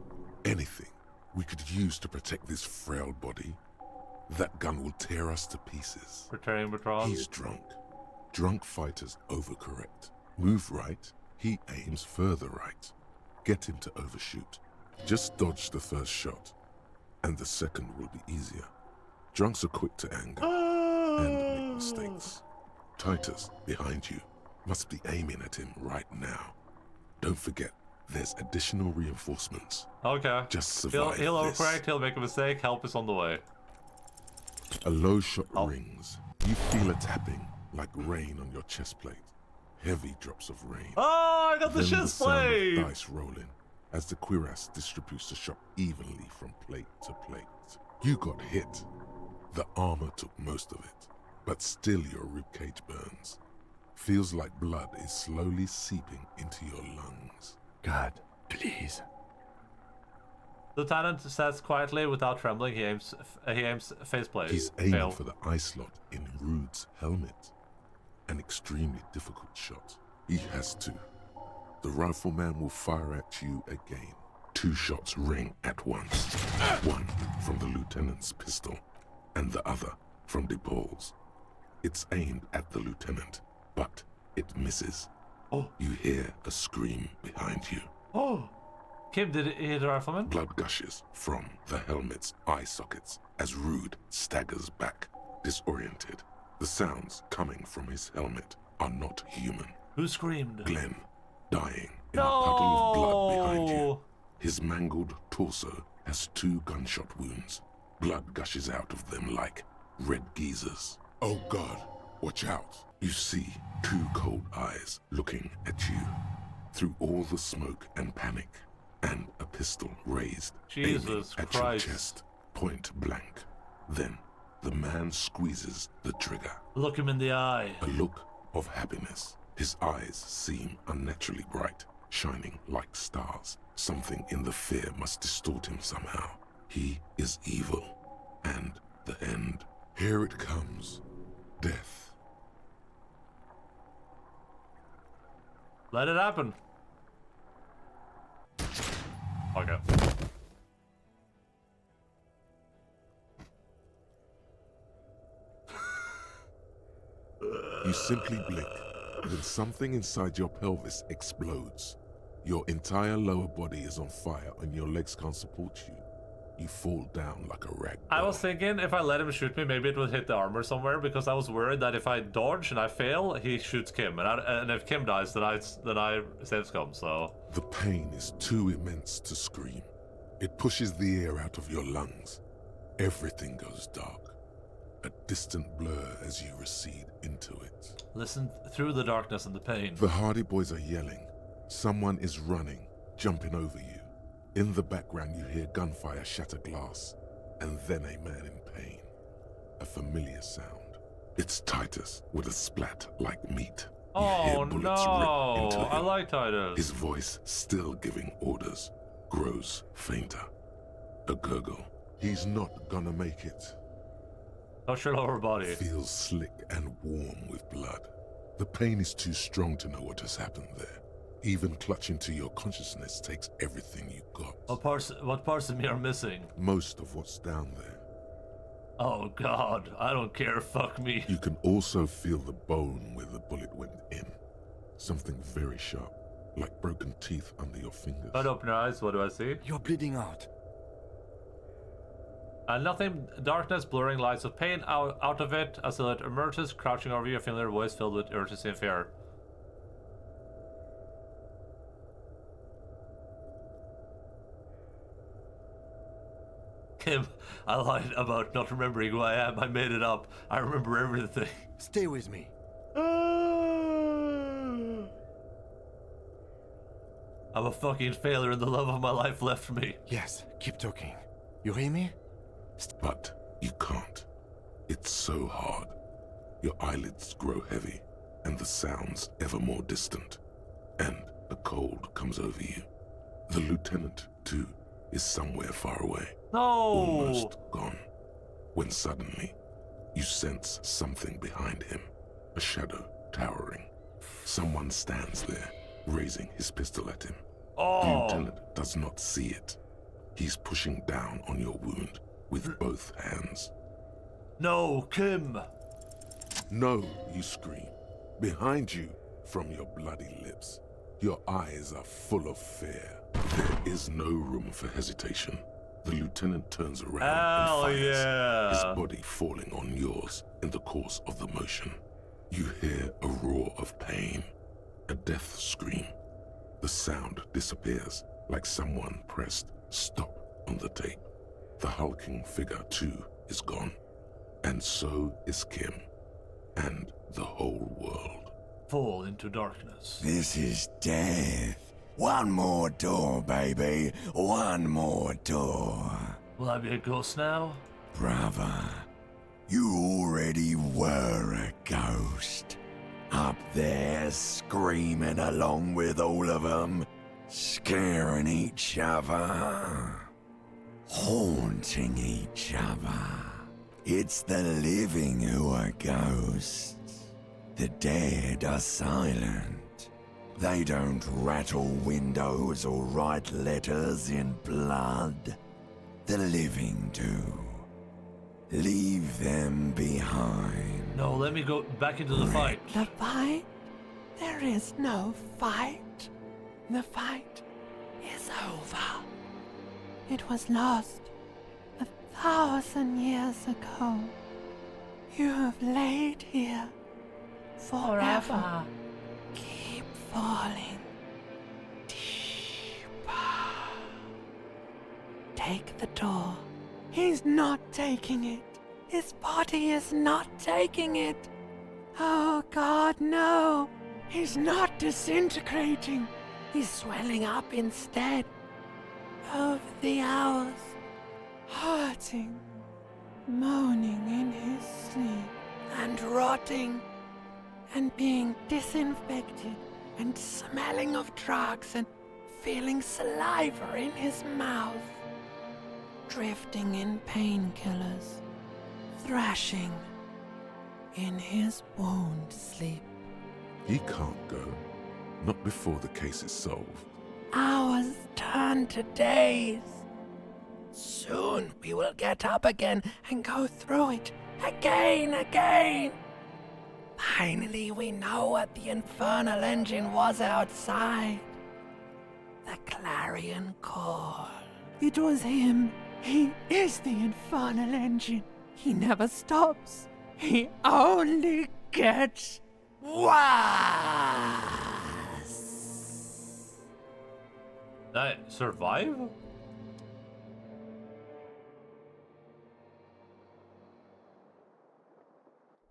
we could use to protect this frail body? That gun will tear us to pieces. Returning patrol. He's drunk. Drunk fighters overcorrect. Move right, he aims further right. Get him to overshoot. Just dodge the first shot, and the second will be easier. Drunks are quick to anger and make mistakes. Titus, behind you, must be aiming at him right now. Don't forget, there's additional reinforcements. Okay. Just survive He'll this. overcorrect, he'll make a mistake, help is on the way. A low shot rings. You feel a tapping, like rain on your chest plate. Heavy drops of rain. Oh, I got the Then chest plate! Sound of dice rolling as the cuirass distributes the shot evenly from plate to plate. You got hit. The armor took most of it, but still your ribcage burns. Feels like blood is slowly seeping into your lungs. God, please. Lieutenant says quietly, without trembling, he aims faceplate. He's aiming Fail. for the eye slot in Rude's helmet. An extremely difficult shot. He has to. The rifleman will fire at you again. 2 shots ring at once. One from the lieutenant's pistol, and the other from DePaul's. It's aimed at the lieutenant, but it misses. Oh. You hear a scream behind you. Oh. Kim, did it hit the rifleman? Blood gushes from the helmet's eye sockets as Rude staggers back, disoriented. The sounds coming from his helmet are not human. Who screamed? Glenn, dying in a puddle of blood behind you. His mangled torso has 2 gunshot wounds. Blood gushes out of them like red geysers. Oh God, watch out. You see 2 cold eyes looking at you through all the smoke and panic, and a pistol raised, Jesus aiming at Christ. your chest, point blank. Then the man squeezes the trigger. Look him in the eye. A look of happiness. His eyes seem unnaturally bright, shining like stars. Something in the fear must distort him somehow. He is evil, and the end. Here it comes. Death. Let it happen. Okay. You simply blink, then something inside your pelvis explodes. Your entire lower body is on fire and your legs can't support you. You fall down like a rag I doll. was thinking if I let him shoot me, maybe it would hit the armor somewhere, because I was worried that if I dodge and I fail, he shoots Kim, and if Kim dies, then I save Scum. So The pain is too immense to scream. It pushes the air out of your lungs. Everything goes dark. A distant blur as you recede into it. listen through the darkness and the pain. The Hardy Boys are yelling. Someone is running, jumping over you. In the background you hear gunfire shatter glass, and then a man in pain. A familiar sound. It's Titus with a splat like meat. You hear Oh bullets no! rip into I him. like Titus. His voice, still giving orders, grows fainter. A gurgle. He's not gonna make it. Touch your lower body. Feels slick and warm with blood. The pain is too strong to know what has happened there. Even clutching to your consciousness takes everything you got. What parts of me are missing? Most of what's down there. Oh God, I don't care, fuck me. You can also feel the bone where the bullet went in. Something very sharp, like broken teeth under your fingers. Don't open your eyes, what do I see? You're bleeding out. Nothing, darkness, blurring lights of pain out of it. As it emerges, crouching over you, a familiar voice filled with urgency and fear. Kim, I lied about not remembering who I am. I made it up. I remember everything. Stay with me. I'm a fucking failure and the love of my life left me. Yes, keep talking. You hear me? But you can't. It's so hard. Your eyelids grow heavy, and the sounds ever more distant. And a cold comes over you. The lieutenant, too, is somewhere far away. No! Almost gone. When suddenly, you sense something behind him. A shadow towering. Someone stands there, raising his pistol at him. The Oh! lieutenant does not see it. He's pushing down on your wound with both hands. No, Kim! No, you scream. Behind you, from your bloody lips. Your eyes are full of fear. There is no room for hesitation. The lieutenant turns around Hell and fires, yeah! his body falling on yours in the course of the motion. You hear a roar of pain, a death scream. The sound disappears like someone pressed stop on the tape. The hulking figure, too, is gone. And so is Kim. And the whole world. Fall into darkness. This is death. One more door, baby. One more door. Will I be a ghost now? Brother, you already were a ghost. Up there screaming along with all of them, scaring each other, haunting each other. It's the living who are ghosts. The dead are silent. They don't rattle windows or write letters in blood. The living do. Leave them behind. No, let me go back into the fight. The fight? There is no fight. The fight is over. It was lost 1,000 years ago. You have laid here forever. Keep falling deeper. Take the door. He's not taking it. His body is not taking it. Oh God, no. He's not disintegrating. He's swelling up instead. Over the hours, hurting, moaning in his sleep, and rotting, and being disinfected, and smelling of drugs, and feeling saliva in his mouth, drifting in painkillers, thrashing in his wound sleep. He can't go. Not before the case is solved. Hours turn to days. Soon we will get up again and go through it again. Finally, we know what the infernal engine was outside. The clarion call. It was him. He is the infernal engine. He never stops. He only gets worse. I survive?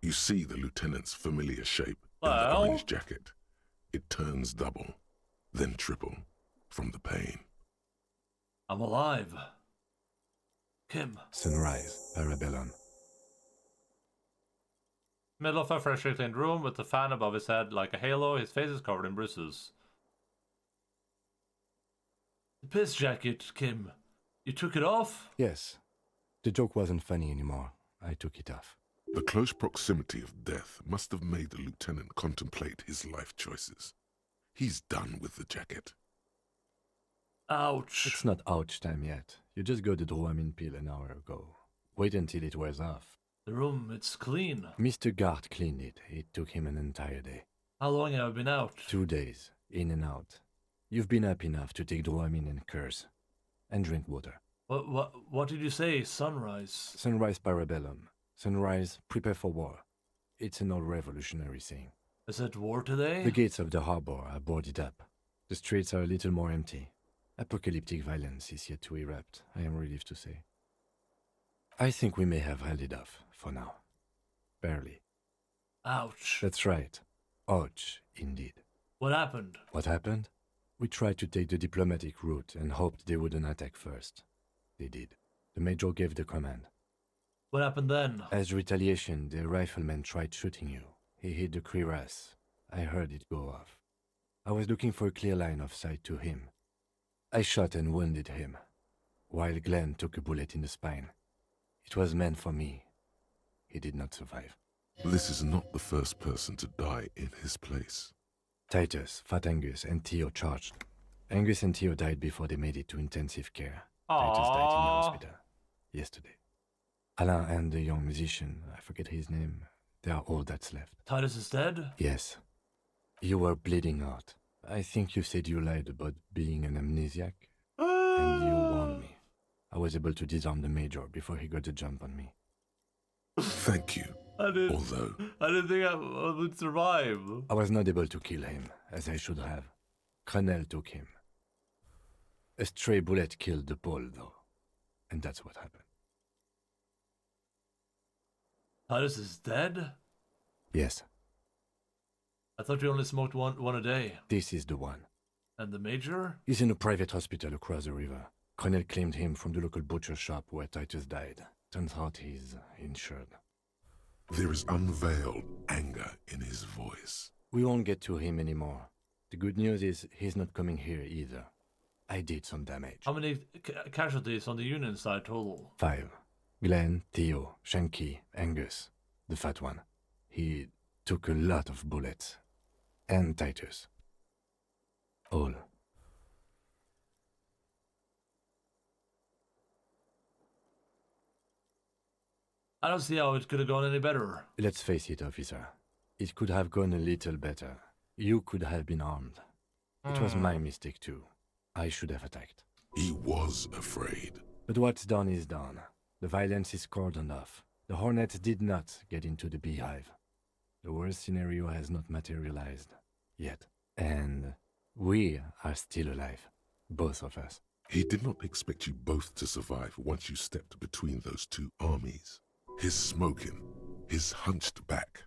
You see the lieutenant's familiar shape in the Well? orange jacket. It turns double, then triple, from the pain. I'm alive. Kim. Sunrise, Parabellum. Middle of a freshly cleaned room with the fan above his head like a halo, his face is covered in bruises. The piss jacket, Kim. You took it off? Yes. The joke wasn't funny anymore. I took it off. The close proximity of death must have made the lieutenant contemplate his life choices. He's done with the jacket. Ouch. It's not ouch time yet. You just got the Dramamine pill an hour ago. Wait until it wears off. The room, it's clean. Mr. Gart cleaned it. It took him an entire day. How long have I been out? 2 days, in and out. You've been up enough to take Dramamine and curse. And drink water. What did you say? Sunrise? Sunrise Parabellum. Sunrise, prepare for war. It's an old revolutionary saying. Is it war today? The gates of the harbor are boarded up. The streets are a little more empty. Apocalyptic violence is yet to erupt, I am relieved to say. I think we may have held it off, for now. Barely. Ouch. That's right. Ouch, indeed. What happened? What happened? We tried to take the diplomatic route and hoped they wouldn't attack first. They did. The Major gave the command. What happened then? As retaliation, the rifleman tried shooting you. He hit the cuirass. I heard it go off. I was looking for a clear line of sight to him. I shot and wounded him, while Glenn took a bullet in the spine. It was meant for me. He did not survive. This is not the first person to die in his place. Titus, Fat Angus, and Theo charged. Angus and Theo died before they made it to intensive care. Titus died in the hospital yesterday. Alain and the young musician, I forget his name, they are all that's left. Titus is dead? Yes. You were bleeding out. I think you said you lied about being an amnesiac, and you warned me. I was able to disarm the Major before he got the jump on me. Thank you. I didn't think I would survive. I was not able to kill him, as I should have. Crenel took him. A stray bullet killed the Pole, though. And that's what happened. Titus is dead? Yes. I thought you only smoked one a day. This is the one. And the Major? He's in a private hospital across the river. Crenel claimed him from the local butcher shop where Titus died. Turns out he's insured. There is unveiled anger in his voice. We won't get to him anymore. The good news is he's not coming here either. I did some damage. How many casualties on the Union side total? 5. Glenn, Theo, Shanky, Angus, the fat one. He took a lot of bullets. And Titus. All. I don't see how it could have gone any better. Let's face it, officer. It could have gone a little better. You could have been armed. It was my mistake too. I should have attacked. He was afraid. But what's done is done. The violence is cordoned off. The Hornets did not get into the beehive. The worst scenario has not materialized. Yet. And we are still alive. Both of us. He did not expect you both to survive once you stepped between those two armies. His smoking, his hunched back.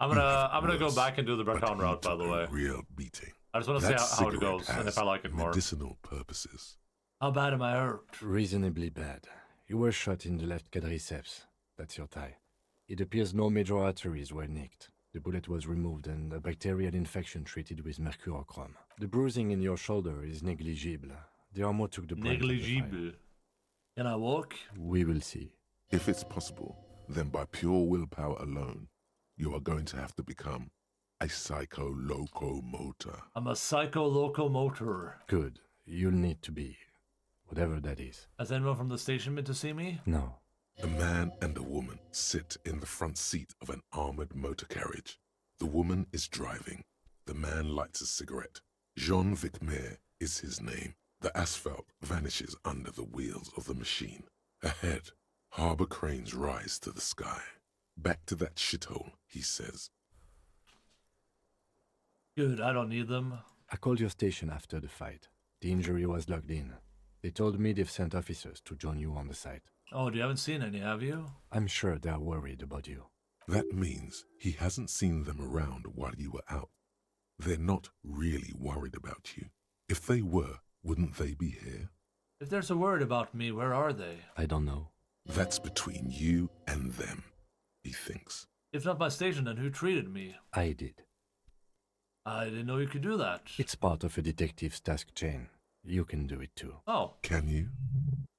I'm gonna go back and do the Breton route, by the way. Real beating. I just want to see how it goes and if I like it more. Medicinal purposes. How bad am I hurt? Reasonably bad. You were shot in the left quadriceps. That's your thigh. It appears no major arteries were nicked. The bullet was removed and a bacterial infection treated with mercurochrome. The bruising in your shoulder is negligible. The armor took the brunt of the fight. Negligible. Can I walk? We will see. If it's possible, then by pure willpower alone, you are going to have to become a psycho-locomotor. I'm a psycho-locomotor. Good. You'll need to be. Whatever that is. Has anyone from the station been to see me? No. A man and a woman sit in the front seat of an armored motor carriage. The woman is driving. The man lights a cigarette. Jean Vicmer is his name. The asphalt vanishes under the wheels of the machine. Ahead, harbor cranes rise to the sky. Back to that shithole, he says. Good, I don't need them. I called your station after the fight. The injury was logged in. They told me they've sent officers to join you on the site. Oh, you haven't seen any, have you? I'm sure they're worried about you. That means he hasn't seen them around while you were out. They're not really worried about you. If they were, wouldn't they be here? If they're so worried about me, where are they? I don't know. That's between you and them, he thinks. If not my station, then who treated me? I did. I didn't know you could do that. It's part of a detective's task chain. You can do it too. Oh. Can you?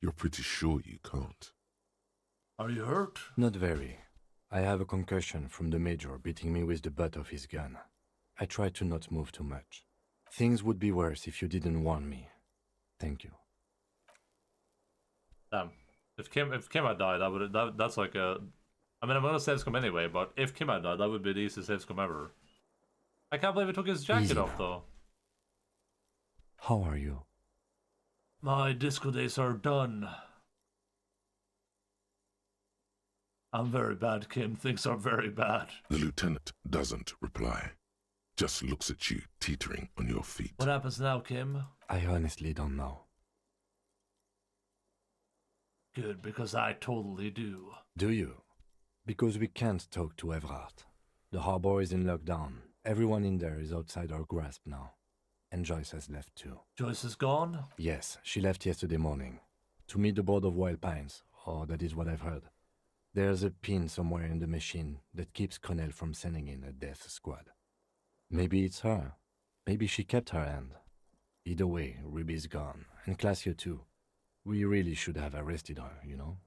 You're pretty sure you can't. Are you hurt? Not very. I have a concussion from the Major beating me with the butt of his gun. I try to not move too much. Things would be worse if you didn't warn me. Thank you. Damn. If Kim had died, that's like a... I mean, I'm gonna save scum anyway, but if Kim had died, that would be the easiest save scum ever. I can't believe he took his jacket off, though. How are you? My disco days are done. I'm very bad, Kim. Things are very bad. The lieutenant doesn't reply. Just looks at you, teetering on your feet. What happens now, Kim? I honestly don't know. Good, because I totally do. Do you? Because we can't talk to Everard. The harbor is in lockdown. Everyone in there is outside our grasp now. And Joyce has left too. Joyce is gone? Yes, she left yesterday morning. To meet the board of Wild Pines, or that is what I've heard. There's a pin somewhere in the machine that keeps Connell from sending in a death squad. Maybe it's her. Maybe she kept her hand. Either way, Ruby's gone, and Classio too. We really should have arrested her, you know?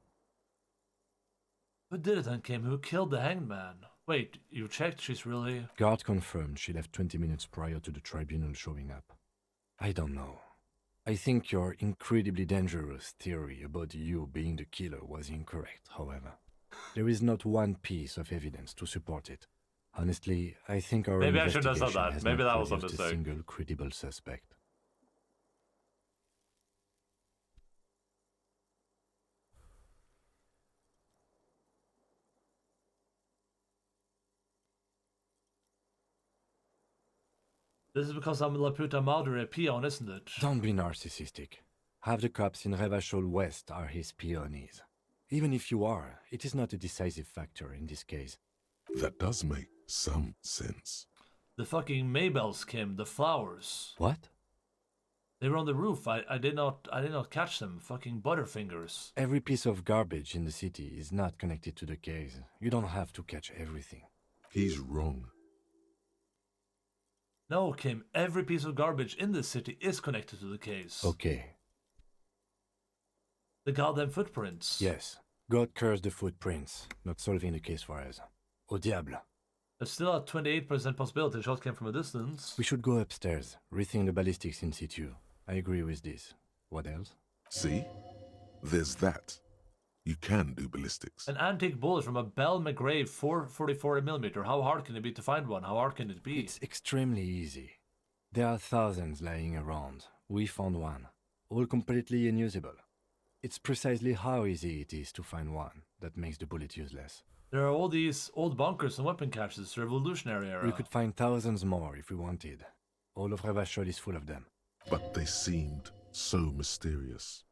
Who did it then, Kim? Who killed the hanged man? Wait, you checked? She's really... Guard confirmed she left 20 minutes prior to the tribunal showing up. I don't know. I think your incredibly dangerous theory about you being the killer was incorrect, however. There is not one piece of evidence to support it. Honestly, I think our Maybe I should have investigation said that. has Maybe not that was a produced a mistake. single credible suspect. This is because I'm La Puta Madre peon, isn't it? Don't be narcissistic. Half the cops in Revachol West are his peonies. Even if you are, it is not a decisive factor in this case. That does make some sense. The fucking Maybells, Kim, the flowers. What? They were on the roof. I did not catch them. Fucking butterfingers. Every piece of garbage in the city is not connected to the case. You don't have to catch everything. He's wrong. No, Kim, every piece of garbage in this city is connected to the case. Okay. The goddamn footprints. Yes. God curse the footprints. Not solving the case for us. Au diable. There's still a 28% possibility the shot came from a distance. We should go upstairs, rethink the ballistics in situ. I agree with this. What else? See? There's that. You can do ballistics. An antique bullet from a Bell McGrave 440mm. How hard can it be to find one? How hard can it be? It's extremely easy. There are thousands lying around. We found one. All completely unusable. It's precisely how easy it is to find one that makes the bullet useless. There are all these old bunkers and weapon caches, Revolutionary era. We could find thousands more if we wanted. All of Revachol is full of them. But they seemed so mysterious.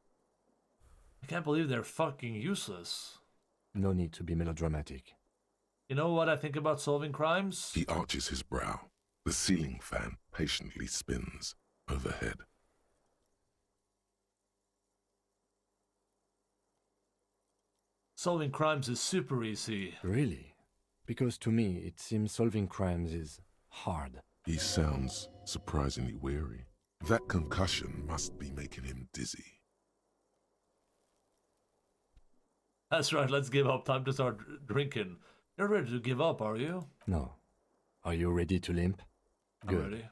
I can't believe they're fucking useless. No need to be melodramatic. You know what I think about solving crimes? He arches his brow. The ceiling fan patiently spins overhead. Solving crimes is super easy. Really? Because to me, it seems solving crimes is hard. He sounds surprisingly weary. That concussion must be making him dizzy. That's right, let's give up. Time to start drinking. You're ready to give up, are you? No. Are you ready to limp? I'm Good. ready.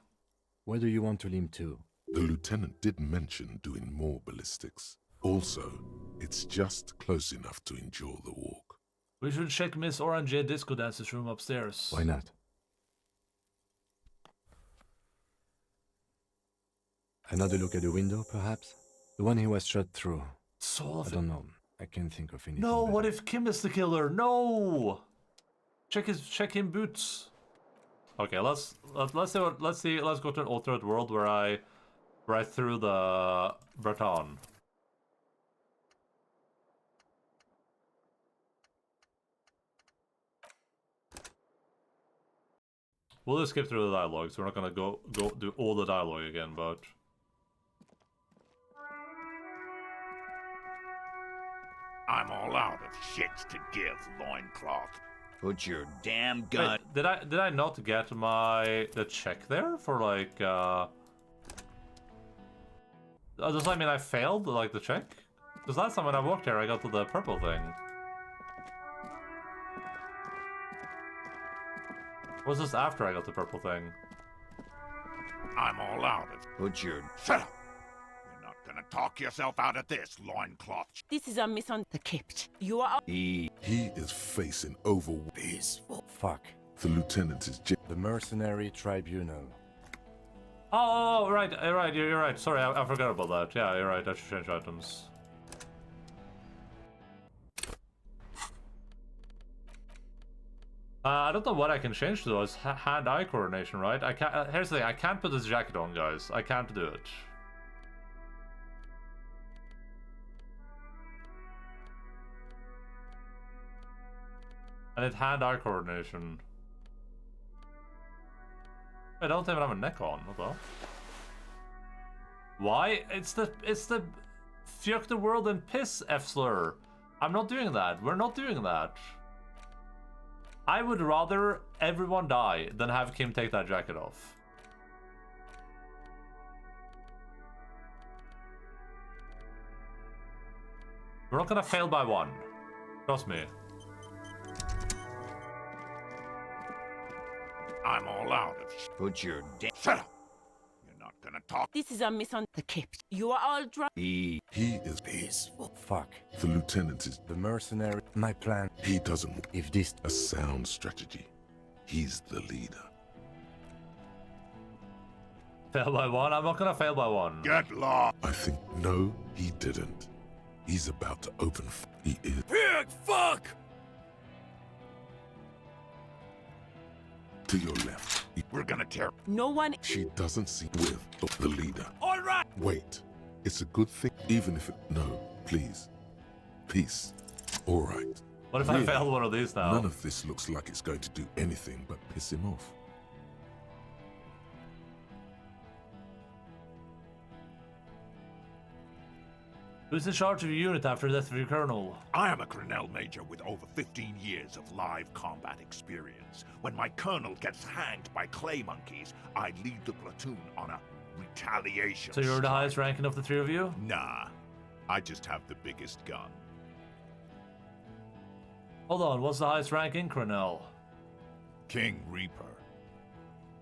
Where do you want to limp to? The lieutenant did mention doing more ballistics. Also, it's just close enough to endure the walk. We should check Miss Orange Disco Dance's room upstairs. Why not? Another look at the window, perhaps? The one he was shot through. I don't know. I can't think of anything. No, better. what if Kim is the killer? No! Check him boots. Okay, let's go to an alternate world where I threw the baton. We'll just skip through the dialogue, so we're not gonna go do all the dialogue again, but I'm all out of shits to give, loincloth. Put your damn gun... Wait, did I not get the check there for like does that mean I failed like the check? Because last time when I walked here I got to the purple thing. Or was this after I got the purple thing? I'm all out of... Put your... Shut up! You're not gonna talk yourself out of this, loincloth. This is a The Kipt. You are... He is facing peaceful. Fuck. The lieutenant is... The mercenary tribunal. Oh, right, you're right. Sorry, I forgot about that. Yeah, you're right, I should change items. I don't know what I can change to though. It's hand-eye coordination, right? I can't. Here's the thing: I can't put this jacket on, guys. I can't do it. I need hand-eye coordination. I don't even have a neck on. What the hell? Why? It's the fuck the world and piss F-slur. I'm not doing that. We're not doing that. I would rather everyone die than have Kim take that jacket off. We're not gonna fail by one. Trust me. I'm all out of Put your Shut up! You're not gonna talk. This is a misunderstanding. The Kipt. You are all drunk. He is peaceful. Fuck. The lieutenant is... The mercenary. My plan. He doesn't... If this... A sound strategy. He's the leader. Fail by one? I'm not gonna fail by one. Get lost! I think... No, he didn't. He's about to open... He is... Pig fuck! To your left. We're gonna tear... No one... She doesn't see with the leader. All right. Wait. It's a good thing, even if it... No, please. Peace. All right. What if I failed one of these now? None of this looks like it's going to do anything but piss him off. Who's in charge of your unit after the death of your colonel? I am a Grinnell Major with over 15 years of live combat experience. When my colonel gets hanged by clay monkeys, I lead the platoon on a retaliation. So you're the highest ranking of the three of you? Nah, I just have the biggest gun. Hold on, what's the highest rank in Cornell? King Reaper.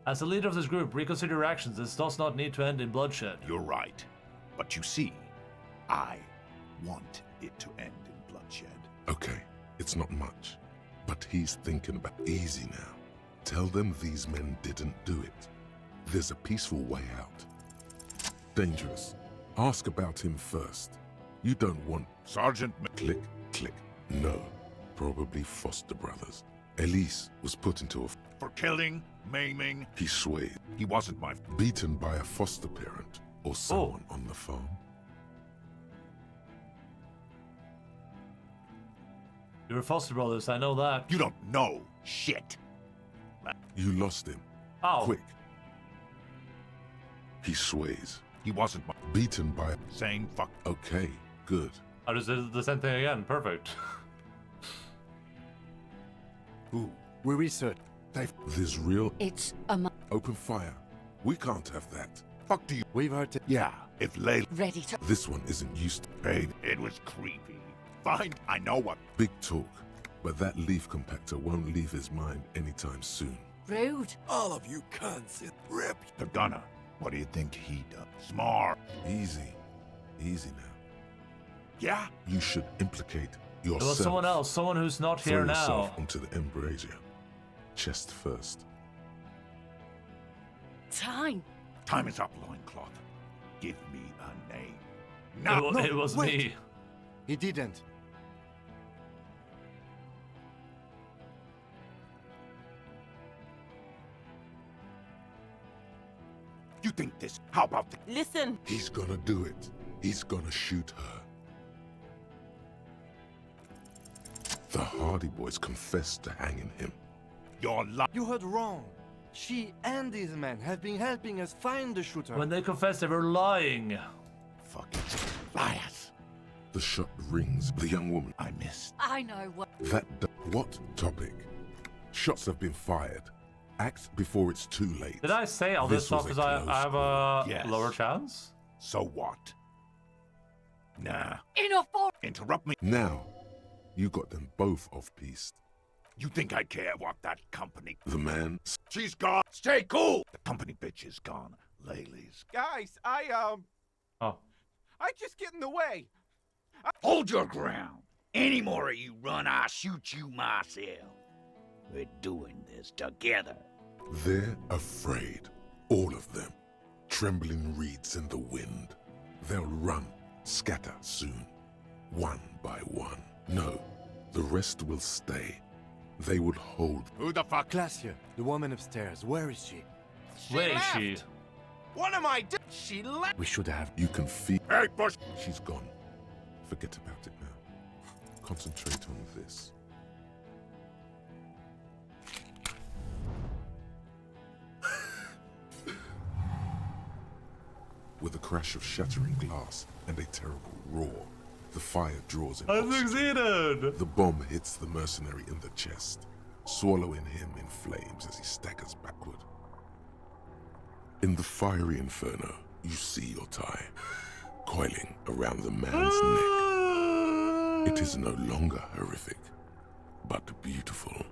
As the leader of this group, reconsider your actions. This does not need to end in bloodshed. You're right. But you see, I want it to end in bloodshed. Okay, it's not much. But he's thinking about easy now. Tell them these men didn't do it. There's a peaceful way out. Dangerous. Ask about him first. You don't want... Sergeant... Click, click. No. Probably foster brothers. Elise was put into a... For killing, maiming... He swayed. He wasn't my... Beaten by a foster parent or someone on the farm. You were foster brothers, I know that. You don't know shit. You lost him. Oh. Quick. He sways. He wasn't my... Beaten by... Same fuck... Okay, good. I just did the same thing again, perfect. Who? We research. There's real... It's a... Open fire. We can't have that. Fuck do you... We've heard it. Yeah, if Layla... Ready to... This one isn't used to... Hey, it was creepy. Fine, I know what... Big talk. But that leaf compactor won't leave his mind anytime soon. Rude. All of you cunts is ripped. They're gonna. What do you think he does? Smart. Easy. Easy now. Yeah? You should implicate yourself. There was someone else, someone who's not Throw here yourself now. onto the embrasure. Chest first. Time. Time is up, loincloth. Give me a name. No, It was wait. me. He didn't. You think this... How about the... Listen. He's gonna do it. He's gonna shoot her. The Hardy Boys confessed to hanging him. You're lying. You heard wrong. She and these men have been helping us find the shooter. When they confessed, they were lying. Fucking liars. The shot rings the young woman. I missed. I know what... What topic? Shots have been fired. Act before it's too late. Did I say all this stuff was because a I close have call. a Yes. lower chance? So what? Nah. Enough for... Interrupt me. Now, you got them both off-piste. You think I care what that company... The man... She's gone. Stay cool. The company bitch is gone. Laylee's... Guys, Oh. I just get in the way. Hold your ground. Any more of you run, I'll shoot you myself. We're doing this together. They're afraid. All of them. Trembling reeds in the wind. They'll run, scatter soon. One by one. No, the rest will stay. They would hold... Who the fuck? Glacia, the woman upstairs. Where is she? Where is she? What am I doing? She left. We should have... You can feel... Hey, Bush! She's gone. Forget about it now. Concentrate on this. With a crash of shattering glass and a terrible roar, The fire draws him. I oxygen. succeeded! The bomb hits the mercenary in the chest, swallowing him in flames as he staggers backward. In the fiery inferno, you see your tie, coiling around the man's neck. It is no longer horrific, but beautiful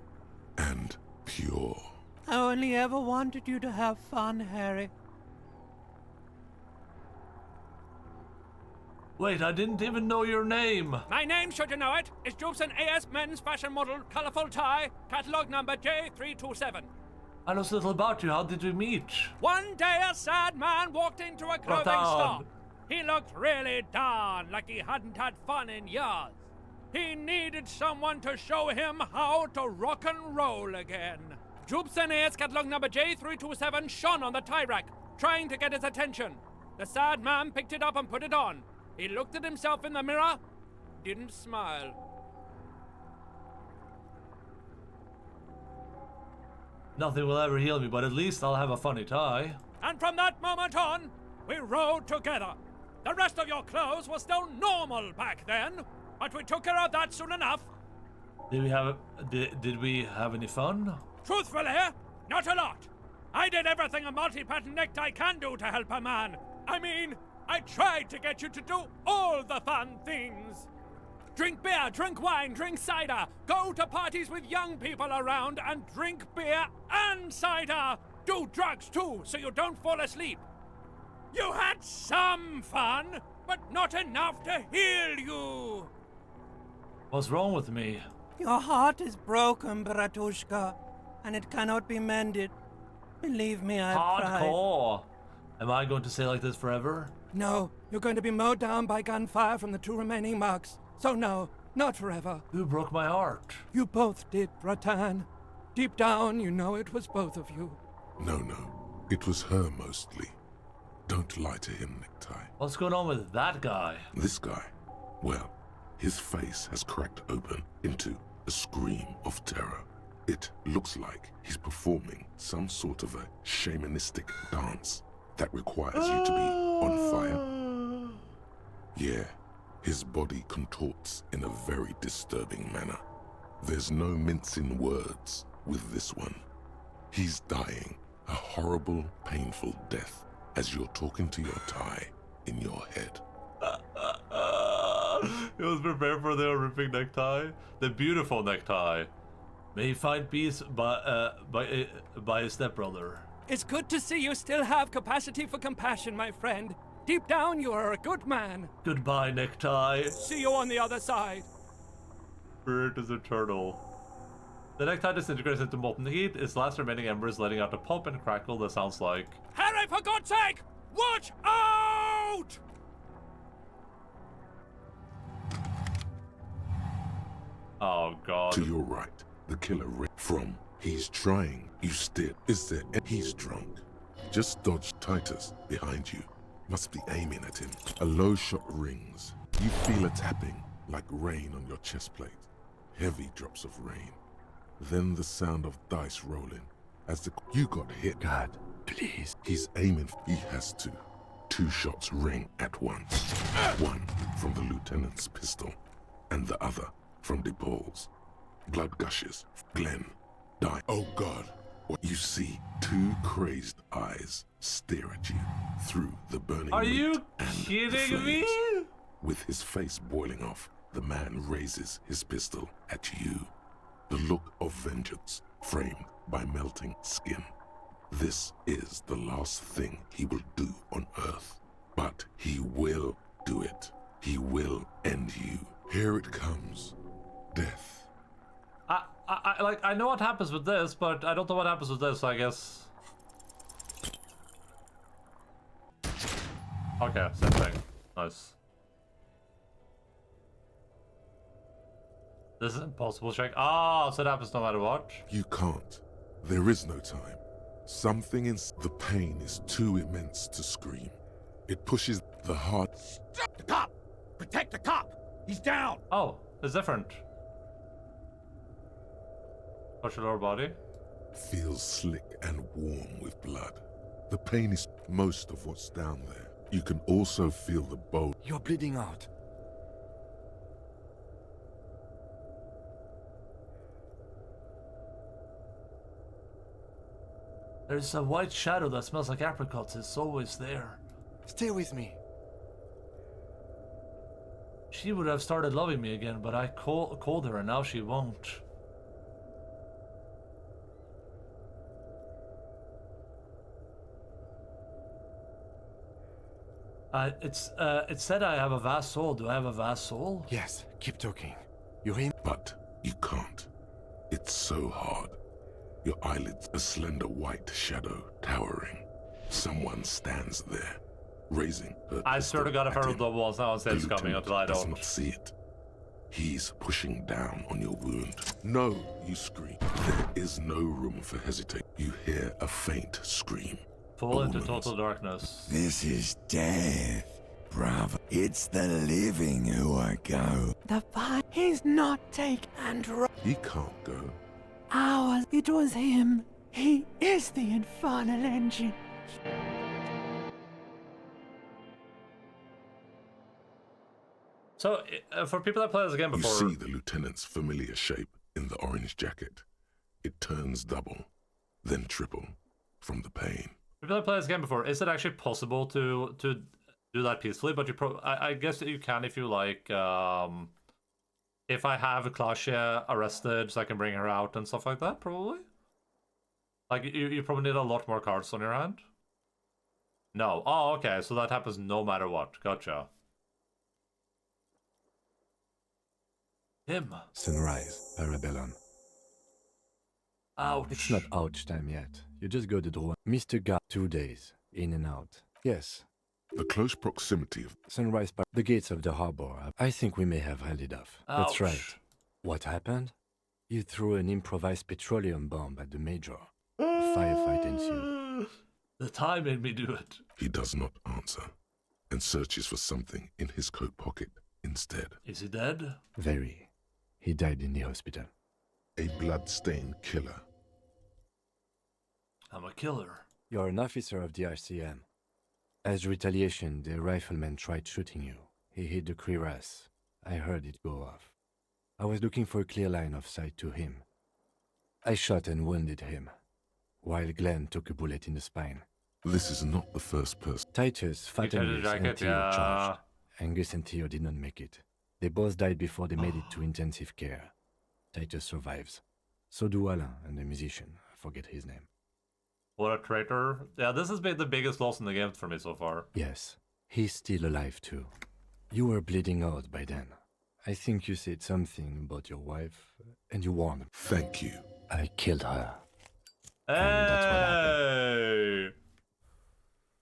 and pure. I only ever wanted you to have fun, Harry. Wait, I didn't even know your name. My name, should you know it, is Jupson AS Men's Fashion Model, Colorful Tie, Catalog number J327. I know so little about you. How did we meet? One day a sad man walked into a clothing store. He looked really down, like he hadn't had fun in years. He needed someone to show him how to rock and roll again. Jupson AS Catalog number J327 shone on the tie rack, trying to get his attention. The sad man picked it up and put it on. He looked at himself in the mirror, didn't smile. Nothing will ever heal me, but at least I'll have a funny tie. And from that moment on, we rode together. The rest of your clothes were still normal back then, but we took care of that soon enough. Did we have any fun? Truthfully, not a lot. I did everything a multi-pattern necktie can do to help a man. I mean, I tried to get you to do all the fun things. Drink beer, drink wine, drink cider. Go to parties with young people around and drink beer and cider. Do drugs too, so you don't fall asleep. You had some fun, but not enough to heal you. What's wrong with me? Your heart is broken, Bratushka, and it cannot be mended. Believe me, I've tried. Hardcore. Am I going to stay like this forever? No, you're going to be mowed down by gunfire from the two remaining mugs. So no, not forever. Who broke my heart? You both did, Bratan. Deep down, you know it was both of you. No, it was her mostly. Don't lie to him, Necktie. What's going on with that guy? This guy, well, his face has cracked open into a scream of terror. It looks like he's performing some sort of a shamanistic dance that requires you to be on fire. Yeah, his body contorts in a very disturbing manner. There's no mincing words with this one. He's dying a horrible, painful death as you're talking to your tie in your head. He was prepared for the horrific necktie. The beautiful necktie. May he find peace by his stepbrother. It's good to see you still have capacity for compassion, my friend. Deep down, you are a good man. Goodbye, necktie. See you on the other side. Spirit is eternal. The necktie disintegrates into molten heat, its last remaining embers letting out a pulp and crackle that sounds like... Harry, for God's sake! Watch out! Oh, God. To your right, the killer from he's trying, you steer. Is there he's drunk? Just dodge Titus behind you. Must be aiming at him. A low shot rings. You feel a tapping like rain on your chest plate. Heavy drops of rain. Then the sound of dice rolling as you got hit. God, please. He's aiming. He has to. 2 shots ring at once. One from the lieutenant's pistol, and the other from DePaul's. Blood gushes. Glenn, die. Oh God! What you see? 2 crazed eyes stare at you through the burning. Are you and kidding me? With his face boiling off, the man raises his pistol at you. The look of vengeance framed by melting skin. This is the last thing he will do on Earth. But he will do it. He will end you. Here it comes. Death. I know what happens with this, but I don't know what happens with this, I guess. Okay, same thing. Nice. This is impossible check. Ah, so it happens no matter what. You can't. There is no time. Something in the pain is too immense to scream. It pushes the heart. Stop the cop! Protect the cop! He's down! Oh, it's different. Touch your lower body. Feels slick and warm with blood. The pain is most of what's down there. You can also feel the bone. You're bleeding out. There's a white shadow that smells like apricots. It's always there. Stay with me. She would have started loving me again, but I called her and now she won't. It said I have a vast soul. Do I have a vast soul? Yes, keep talking. You hear me? But you can't. It's so hard. Your eyelids, a slender white shadow towering. Someone stands there, raising her I swear to God, if I rolled double ones, no one says it's coming until I does don't. not see it. He's pushing down on your wound. No, you scream. There is no room for hesitation. You hear a faint scream. Fall into total darkness. This is death, brother. It's the living who I go. The fight is not take and He can't go. ours. It was him. He is the infernal engine. So, for people that played this game You before, see the lieutenant's familiar shape in the orange jacket. It turns double, then triple, from the pain. people that played this game before, is it actually possible to do that peacefully? But I guess that you can if you like. If I have Klasha arrested, so I can bring her out and stuff like that, probably. Like you probably need a lot more cards on your hand. No. Oh, okay. So that happens no matter what. Gotcha. Him. Sunrise, Parabellum. Ouch. It's not ouch time yet. You just go to draw. Mr. Guard, 2 days, in and out. Yes. The close proximity of Sunrise, the gates of the harbor. I think we may have held it off. That's Ouch. right. What happened? You threw an improvised petroleum bomb at the Major. A firefight ensued. The time made me do it. He does not answer, and searches for something in his coat pocket instead. Is he dead? Very. He died in the hospital. A blood-stained killer. I'm a killer. You're an officer of the RCM. As retaliation, the rifleman tried shooting you. He hit the cuirass. I heard it go off. I was looking for a clear line of sight to him. I shot and wounded him, while Glenn took a bullet in the spine. This is not the first person. Titus, Fatanus, and jacket, Theo yeah. charged. Angus and Theo did not make it. They both died before they made it to intensive care. Titus survives. So do Alain and the musician. I forget his name. What a traitor. Yeah, this has been the biggest loss in the game for me so far. Yes, he's still alive too. You were bleeding out by then. I think you said something about your wife, and you warned him. Thank you. I killed her. Hey! And that's what happened.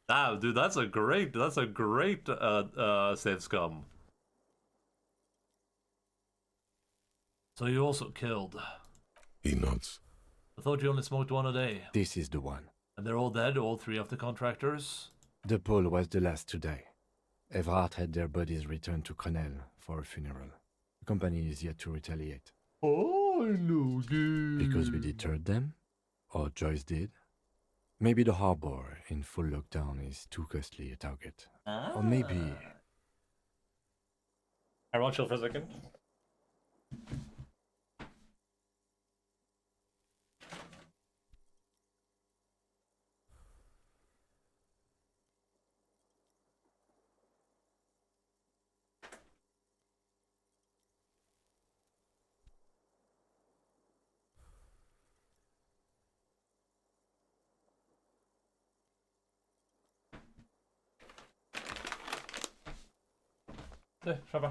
Wow, dude, that's a great save scum. So you also killed. He nods. I thought you only smoked one a day. This is the one. And they're all dead, all three of the contractors? De Paul was the last to die. Everard had their bodies returned to Crenel for a funeral. The company is yet to retaliate. Oh, no good. Because we deterred them? Or Joyce did? Maybe the harbor in full lockdown is too costly a target. Or maybe... Everyone chill for a second. Shabba.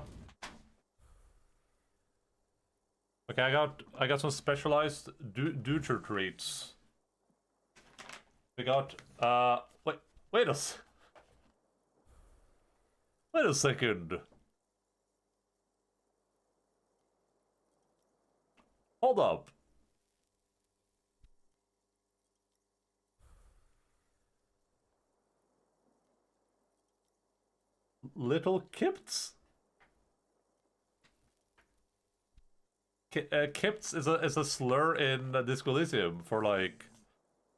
Okay, I got some specialized Ducher treats. We got wait a second. Hold up. Little Kipts? Kipts is a slur in Disco Elysium for like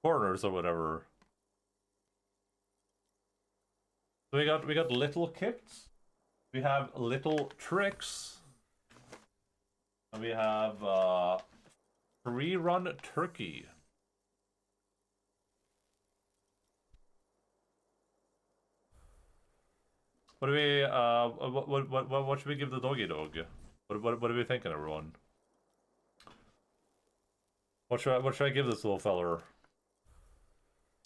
foreigners or whatever. So we got little Kipts, we have little tricks, and we have free run turkey. What do we what should we give the doggy dog? What are we thinking, everyone? What should I give this little feller?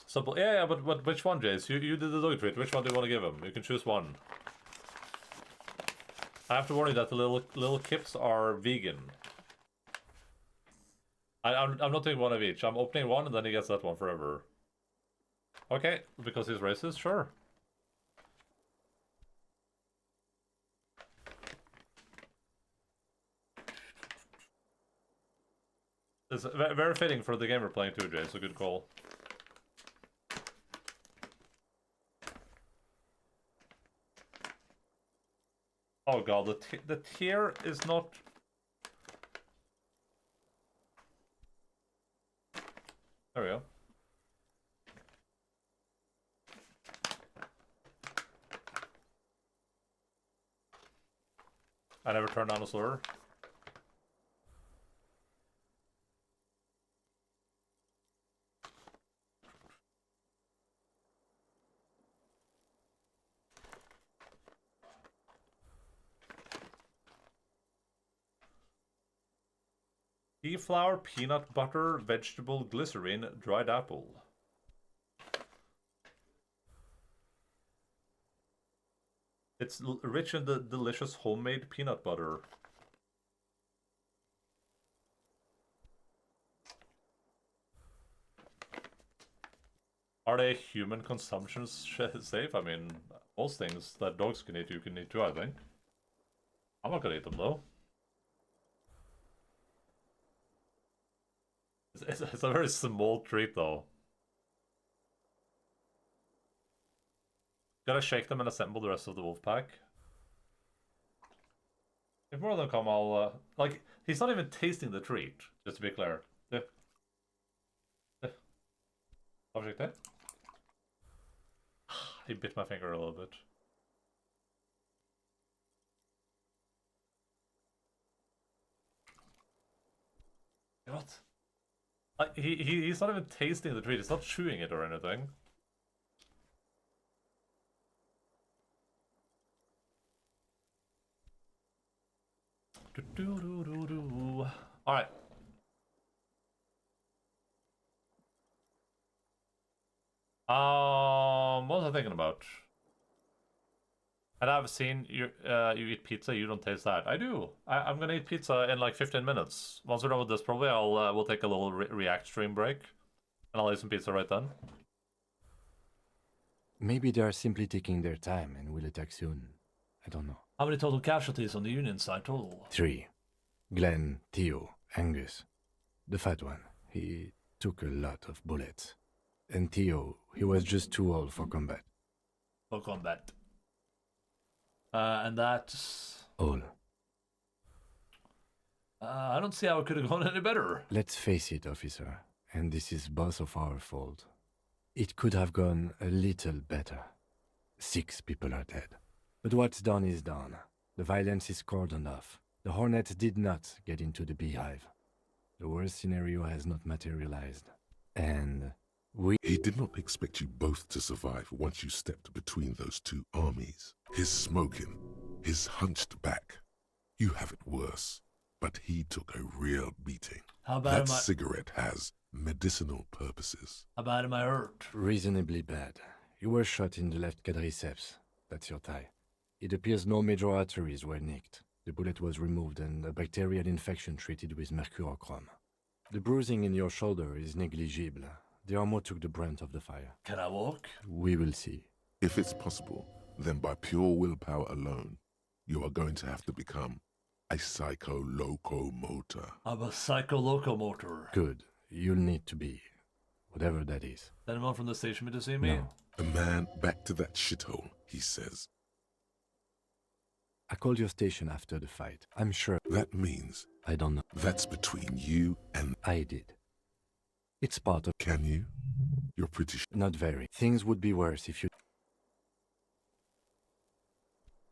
Simple. Yeah, but which one, Jace? You did the dog treat. Which one do you want to give him? You can choose one. I have to warn you that the little kips are vegan. I'm not doing one of each. I'm opening one and then he gets that one forever. Okay, because he's racist, sure. It's very fitting for the game we're playing too, Jay. It's a good call. Oh god, the tier is not... There we go. I never turned on a slur. Pea flour, peanut butter, vegetable, glycerin, dried apple. It's rich in the delicious homemade peanut butter. Are they human consumption safe? I mean, most things that dogs can eat, you can eat too, I think. I'm not gonna eat them though. It's a very small treat though. Gotta shake them and assemble the rest of the wolf pack. If more of them come, I'll like, he's not even tasting the treat, just to be clear. Object there. He bit my finger a little bit. What? He's not even tasting the treat. He's not chewing it or anything. All right. What was I thinking about? And I've seen you eat pizza. You don't taste that. I do. I'm gonna eat pizza in like 15 minutes. Once we're done with this, probably we'll take a little react stream break, and I'll eat some pizza right then. Maybe they are simply taking their time and will attack soon. I don't know. How many total casualties on the Union side total? 3. Glenn, Theo, Angus. The fat one. He took a lot of bullets. And Theo, he was just too old for combat. For combat. And that's... All. I don't see how it could have gone any better. Let's face it, officer. And this is both of our fault. It could have gone a little better. 6 people are dead. But what's done is done. The violence is cordoned off. The Hornets did not get into the beehive. The worst scenario has not materialized. And He did not expect you both to survive once you stepped between those two armies. His smoking, his hunched back. You have it worse, but he took a real beating. How bad that cigarette has medicinal purposes. How bad am I hurt? reasonably bad. You were shot in the left quadriceps. That's your thigh. It appears no major arteries were nicked. The bullet was removed and a bacterial infection treated with mercurochrome. The bruising in your shoulder is negligible. The armor took the brunt of the fire. Can I walk? We will see. If it's possible, then by pure willpower alone, you are going to have to become a psycho-locomotor. I'm a psycho-locomotor. Good. You'll need to be. Whatever that is. Anyone from the station to see me? No. A man back to that shithole, he says. I called your station after the fight. I'm sure. That means... I don't know. That's between you and... I did. It's part of... Can you? You're pretty Not very. Things would be worse if you...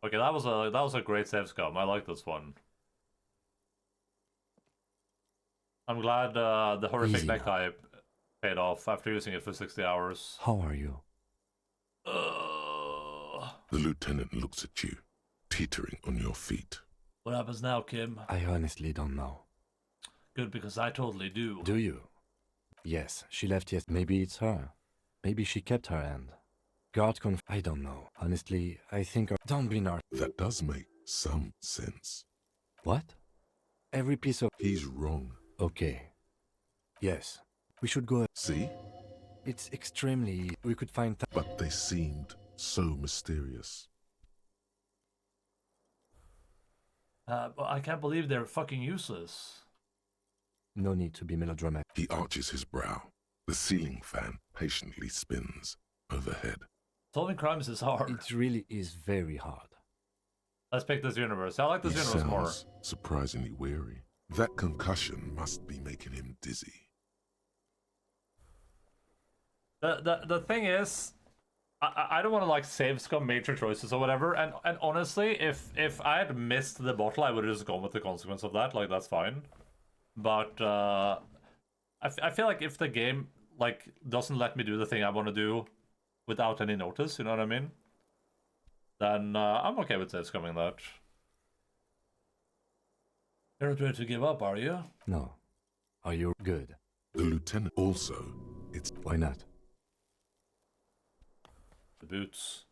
Okay, that was a great save scum. I like this one. I'm glad the horrific Easy necktie paid off after using it for 60 hours. How are you? The lieutenant looks at you, teetering on your feet. What happens now, Kim? I honestly don't know. Good, because I totally do. Do you? Yes, she left Maybe it's her. Maybe she kept her end. I don't know. Honestly, I think don't be That does make some sense. What? Every piece of... He's wrong. Okay. Yes. We should go... See? It's extremely... We could find... But they seemed so mysterious. But I can't believe they're fucking useless. No need to be melodramatic. He arches his brow. The ceiling fan patiently spins overhead. Solving crimes is hard. It really is very hard. Let's pick this universe. I like this universe more. Surprisingly weary. That concussion must be making him dizzy. The thing is, I don't want to like save scum major choices or whatever. And honestly, if I had missed the bottle, I would have just gone with the consequence of that. Like, that's fine. But I feel like if the game like doesn't let me do the thing I want to do without any notice, you know what I mean? Then I'm okay with this coming that. You're not ready to give up, are you? No. Are you good? The lieutenant also. Why not? The boots.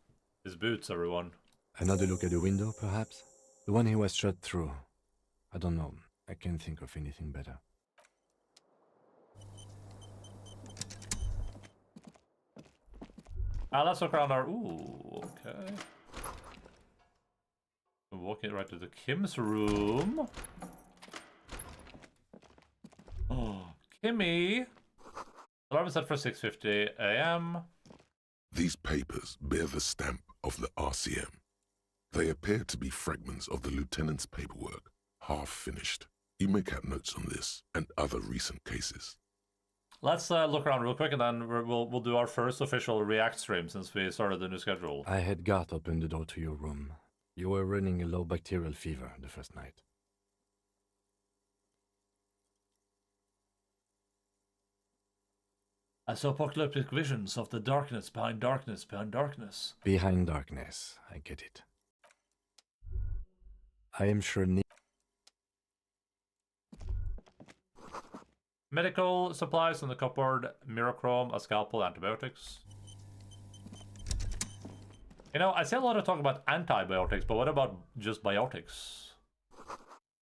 His boots, everyone. Another look at the window, perhaps? The one he was shot through. I don't know. I can't think of anything better. Let's look around our... Ooh, okay. We're walking right to the Kim's room. Oh, Kimmy! Alarm is set for 6:50 a.m. These papers bear the stamp of the RCM. They appear to be fragments of the lieutenant's paperwork, half finished. You make out notes on this and other recent cases. Let's look around real quick, and then we'll do our first official React stream since we started the new schedule. I had Gart open the door to your room. You were running a low bacterial fever the first night. I saw apocalyptic visions of the darkness behind darkness behind darkness. Behind darkness, I get it. I am sure Medical supplies in the cupboard, mirachrome, a scalpel, antibiotics. You know, I see a lot of talk about antibiotics, but what about just biotics?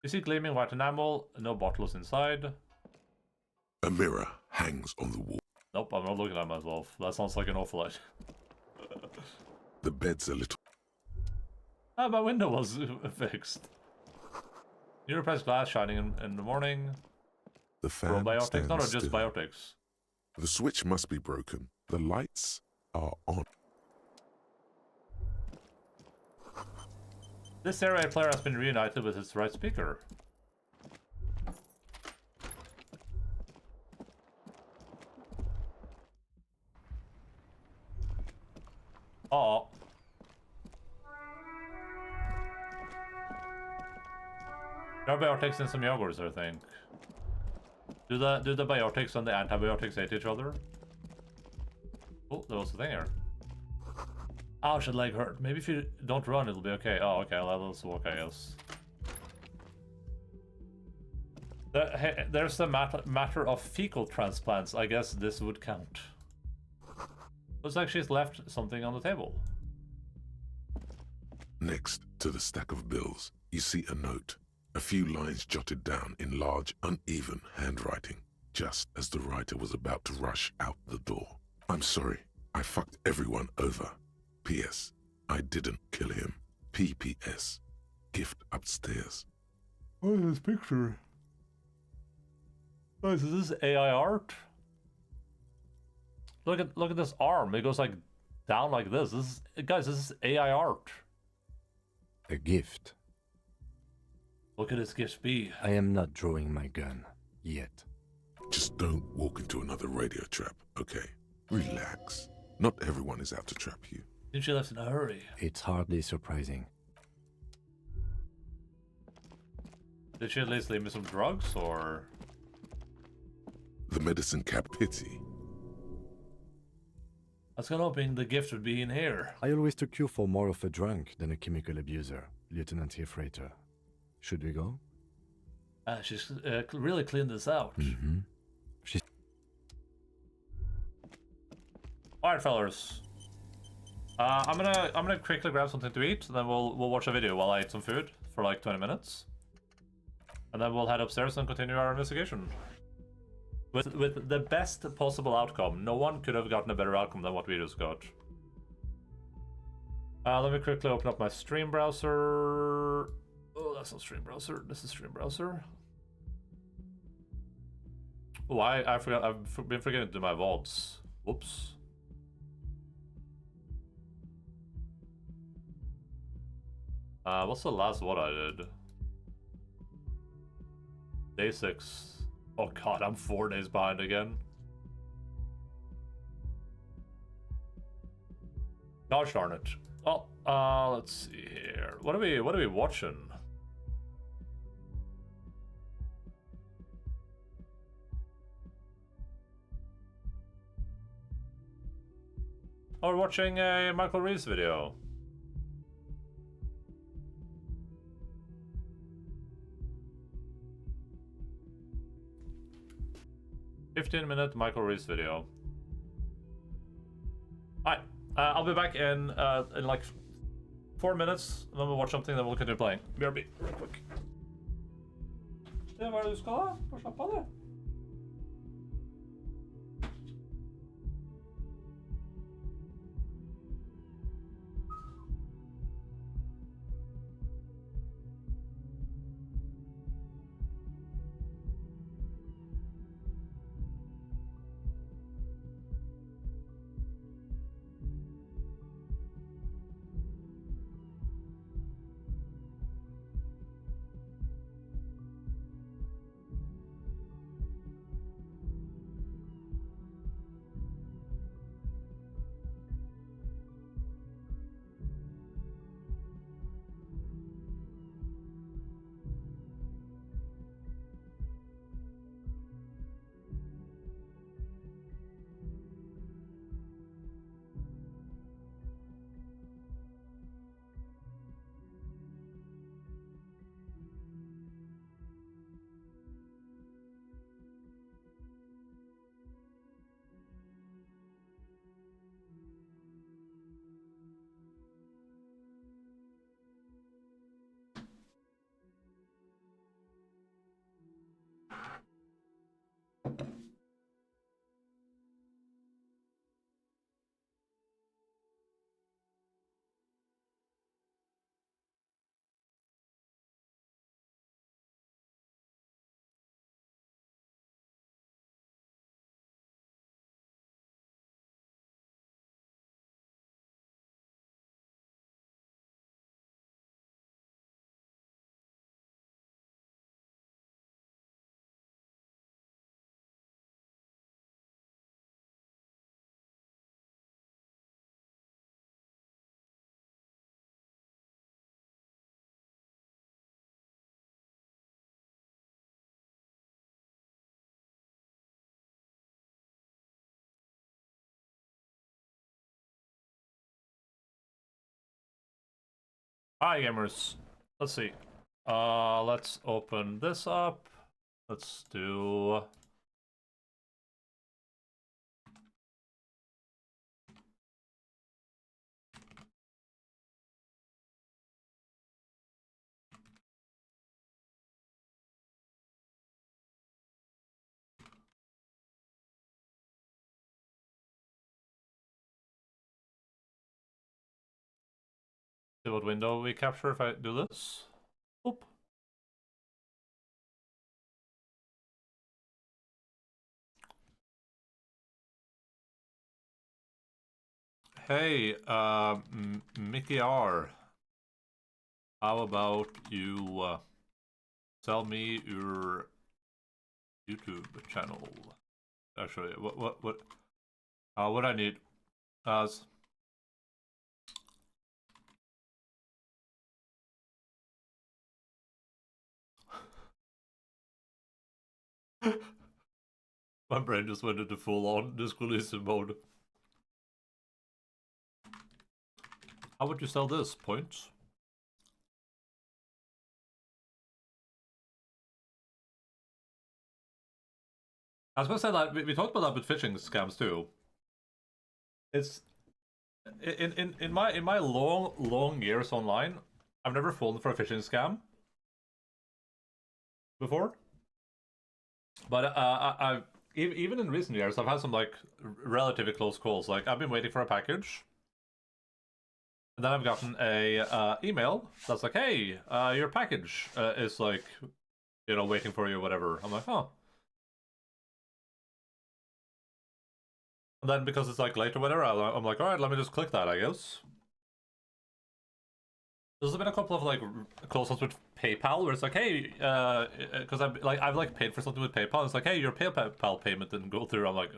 You see gleaming white enamel, no bottles inside. A mirror hangs on the wall. Nope, I'm not looking at myself. That sounds like an awful lot. The bed's a little... Ah, my window was fixed. New repressed glass shining in the morning. The fan Probiotics? No, stands just still. biotics. The switch must be broken. The lights are on. This stereo player has been reunited with its right speaker. Oh. There are biotics and some yogurts, I think. Do the biotics and the antibiotics hate each other? Oh, there was a thing here. Ouch, that leg hurt. Maybe if you don't run, it'll be okay. Oh, okay, let's walk, I guess. There's the matter of fecal transplants. I guess this would count. Looks like she's left something on the table. Next to the stack of bills, you see a note. A few lines jotted down in large, uneven handwriting, just as the writer was about to rush out the door. I'm sorry, I fucked everyone over. P.S. I didn't kill him. P.P.S. Gift upstairs. What is this picture? Guys, is this AI art? Look at this arm. It goes like down like this. Guys, this is AI art. A gift. What could this gift be? I am not drawing my gun. Yet. Just don't walk into another radio trap, okay? Relax. Not everyone is out to trap you. Didn't you left in a hurry? It's hardly surprising. Did she at least leave me some drugs, or...? The medicine cap pity. That's gonna be the gift of being here. I always took you for more of a drunk than a chemical abuser, Lieutenant Freighter. Should we go? She's really cleaned this out. Mm-hmm. Alright, fellas. I'm gonna quickly grab something to eat, and then we'll watch a video while I eat some food for like 20 minutes. And then we'll head upstairs and continue our investigation. With the best possible outcome. No one could have gotten a better outcome than what we just got. Let me quickly open up my stream browser. Oh, that's not stream browser. This is stream browser. Oh, I forgot. I've been forgetting to do my VODs. Whoops. What's the last VOD I did? Day 6. Oh god, I'm 4 days behind again. Gosh darn it. Oh, let's see here. What are we watching? Oh, we're watching a Michael Reeves video. "15-minute Michael Reeves video." Alright, I'll be back in like 4 minutes, and then we'll watch something, then we'll continue playing. BRB, real quick. Det var det du skal da? Bare slapp av det. Hi gamers. Let's see. Let's open this up. Let's do see what window we capture if I do this. Oop. Hey, Mickey R. How about you tell me your YouTube channel? Actually, what I need? My brain just went into full-on Elysium mode. How would you sell this? Points? I was gonna say that we talked about that with phishing scams too. It's in my long years online, I've never fallen for a phishing scam before. But I've even in recent years, I've had some like relatively close calls. Like I've been waiting for a package, and then I've gotten a email that's like, "Hey, your package is like, you know, waiting for you, or whatever." I'm like, "Huh." And then because it's like late or whatever, I'm like, all right, let me just click that, I guess. There's been a couple of like close ones with PayPal where it's like, hey, because I've paid for something with PayPal. It's like, hey, your PayPal payment didn't go through. I'm like,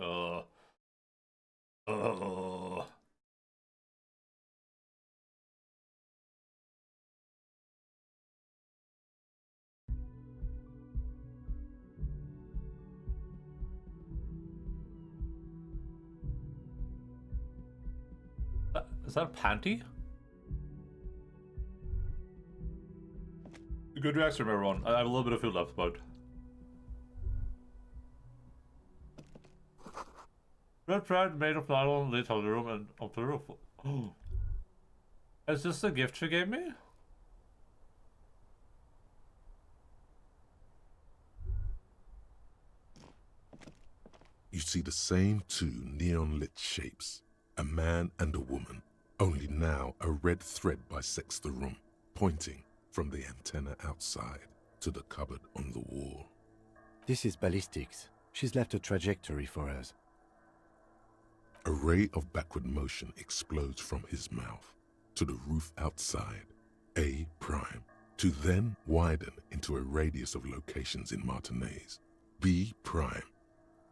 Is that a panty? Good reaction, everyone. I have a little bit of food left, but red thread made of nylon leads out of the room and up the roof. Oh. Is this the gift she gave me? You see the same two neon-lit shapes, a man and a woman, only now a red thread bisects the room, pointing from the antenna outside to the cupboard on the wall. This is ballistics. She's left a trajectory for us. A ray of backward motion explodes from his mouth to the roof outside, A prime, to then widen into a radius of locations in Martinez, B prime,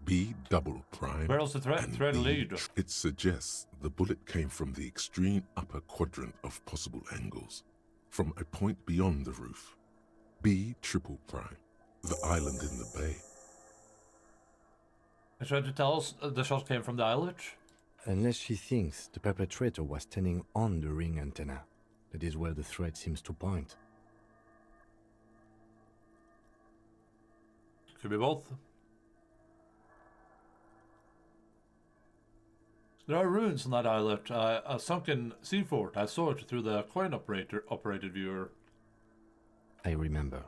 B double prime, Where else the thread lead? It suggests the bullet came from the extreme upper quadrant of possible angles, from a point beyond the roof, B triple prime, the island in the bay. I tried to tell us the shot came from the islet. Unless she thinks the perpetrator was standing on the ring antenna. That is where the thread seems to point. Could be both. There are ruins on that islet. A sunken sea fort. I saw it through the coin operated viewer. I remember.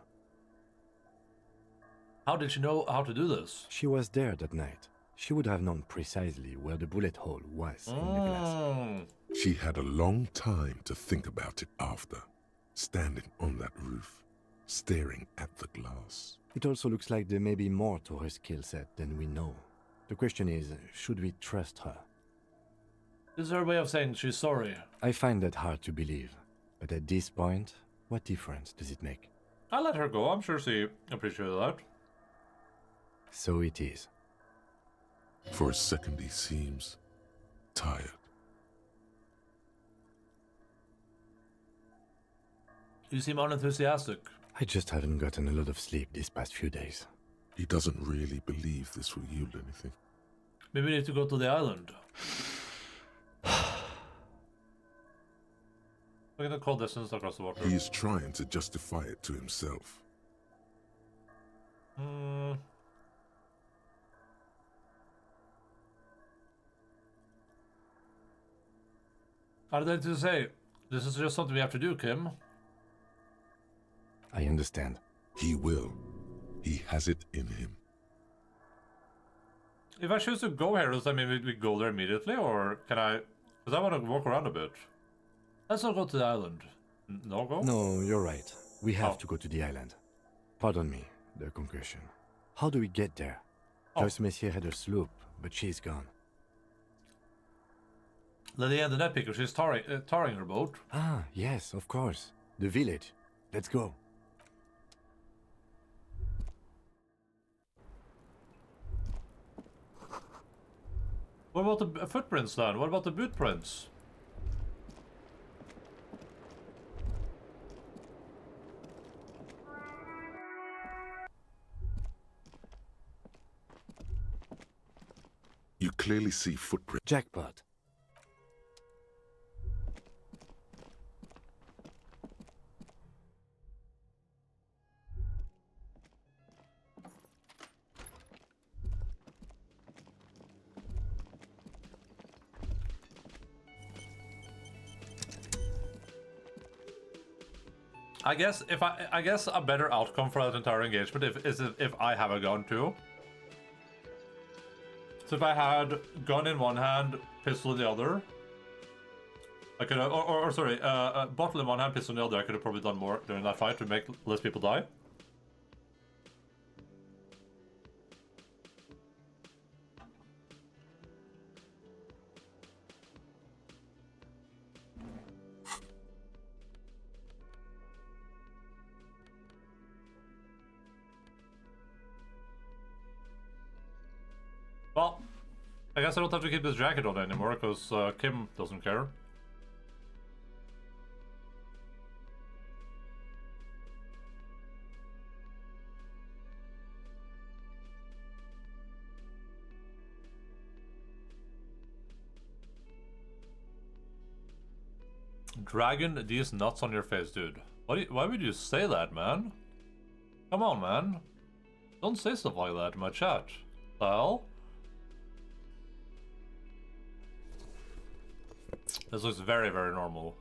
How did she know how to do this? She was there that night. She would have known precisely where the bullet hole was in the glass. She had a long time to think about it after, standing on that roof, staring at the glass. It also looks like there may be more to her skill set than we know. The question is, should we trust her? This is her way of saying she's sorry. I find that hard to believe. But at this point, what difference does it make? I'll let her go. I'm sure she appreciated that. So it is. For a second he seems tired. You seem unenthusiastic. I just haven't gotten a lot of sleep these past few days. He doesn't really believe this will yield anything. Maybe we need to go to the island. Look at the cold distance across the water. He is trying to justify it to himself. I'd like to say, this is just something we have to do, Kim. I understand. He will. He has it in him. If I choose to go here, does that mean we go there immediately, or can I... Because I want to walk around a bit. Let's not go to the island. No go? No, you're right. We have to go to the island. Pardon me, the concussion. How do we get there? Joyce Messier had a sloop, but she's gone. Lady and the net picker, she's tarring her boat. Ah, yes, of course. The village. Let's go. What about the footprints then? What about the boot prints? You clearly see footprints. Jackpot. I guess I guess a better outcome for that entire engagement is if I have a gun too. So if I had gun in one hand, pistol in the other, I could have, or sorry, bottle in one hand, pistol in the other. I could have probably done more during that fight to make less people die. Well, I guess I don't have to keep this jacket on anymore, because Kim doesn't care. Dragon, these nuts on your face, dude. Why would you say that, man? Come on, man. Don't say stuff like that in my chat. The hell? This looks very, very normal.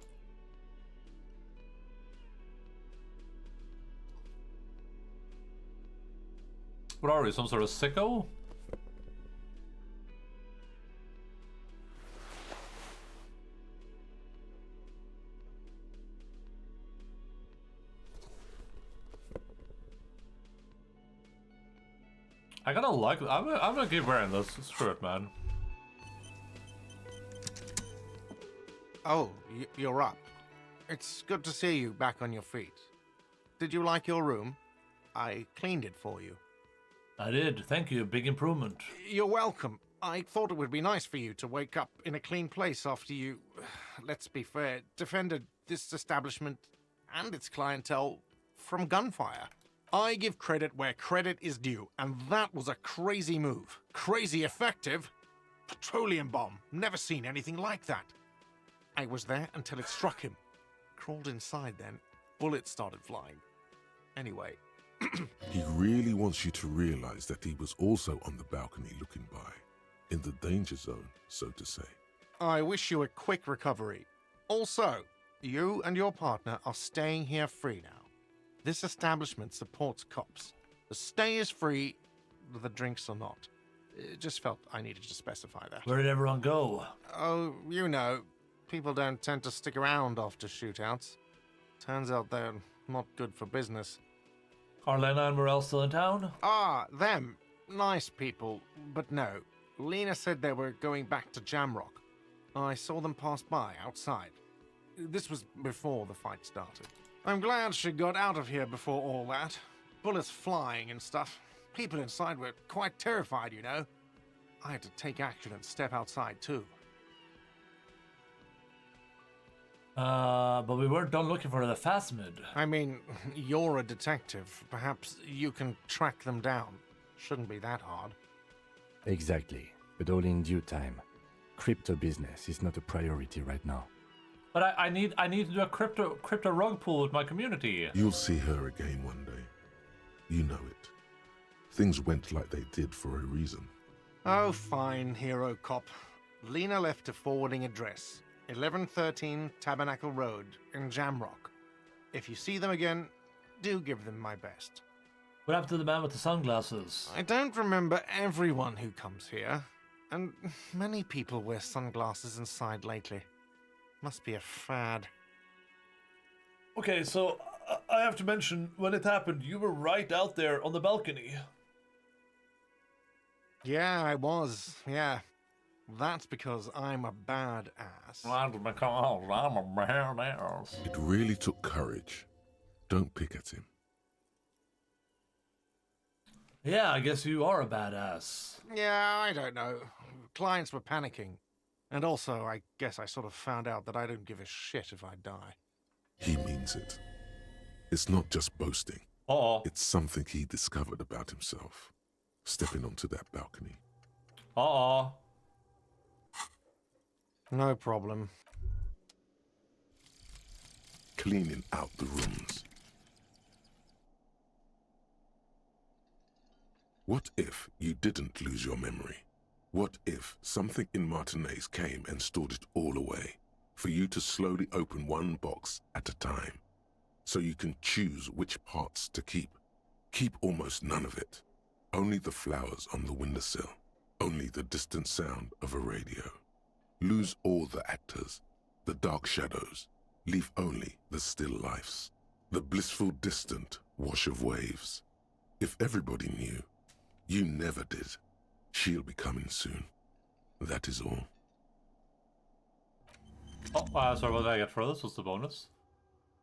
What are we, some sort of sicko? I gotta like. I'm gonna keep wearing this. Screw it, man. Oh, you're up. It's good to see you back on your feet. Did you like your room? I cleaned it for you. I did. Thank you. Big improvement. You're welcome. I thought it would be nice for you to wake up in a clean place after you, let's be fair, defended this establishment and its clientele from gunfire. I give credit where credit is due, and that was a crazy move. Crazy effective. Petroleum bomb. Never seen anything like that. I was there until it struck him. Crawled inside then. Bullets started flying. Anyway. He really wants you to realize that he was also on the balcony looking by. In the danger zone, so to say. I wish you a quick recovery. Also, you and your partner are staying here free now. This establishment supports cops. The stay is free, the drinks are not. It just felt I needed to specify that. Where did everyone go? Oh, you know, people don't tend to stick around after shootouts. Turns out they're not good for business. Are Lena and Morel still in town? Ah, them. Nice people, but no. Lena said they were going back to Jamrock. I saw them pass by outside. This was before the fight started. I'm glad she got out of here before all that. Bullets flying and stuff. People inside were quite terrified, you know. I had to take action and step outside too. But we weren't done looking for the Phasmid. I mean, you're a detective. Perhaps you can track them down. Shouldn't be that hard. Exactly, but all in due time. Crypto business is not a priority right now. But I need to do a crypto rug pull with my community. You'll see her again one day. You know it. Things went like they did for a reason. Oh, fine, hero cop. Lena left a forwarding address. 1113 Tabernacle Road in Jamrock. If you see them again, do give them my best. What happened to the man with the sunglasses? I don't remember everyone who comes here, and many people wear sunglasses inside lately. Must be a fad. Okay, so I have to mention, when it happened, you were right out there on the balcony. Yeah, I was, yeah. That's because I'm a badass. I'm a badass. It really took courage. Don't pick at him. Yeah, I guess you are a badass. Yeah, I don't know. Clients were panicking. And also, I guess I sort of found out that I don't give a shit if I die. He means it. It's not just boasting. Uh-oh. It's something he discovered about himself. Stepping onto that balcony. Uh-oh. No problem. Cleaning out the rooms. What if you didn't lose your memory? What if something in Martinez came and stored it all away, for you to slowly open one box at a time? so you can choose which parts to keep. Keep almost none of it. Only the flowers on the windowsill. Only the distant sound of a radio. Lose all the actors, the dark shadows. Leave only the still lifes. The blissful distant wash of waves. If everybody knew, you never did. She'll be coming soon. That is all. Oh, sorry, what did I get for this? What's the bonus?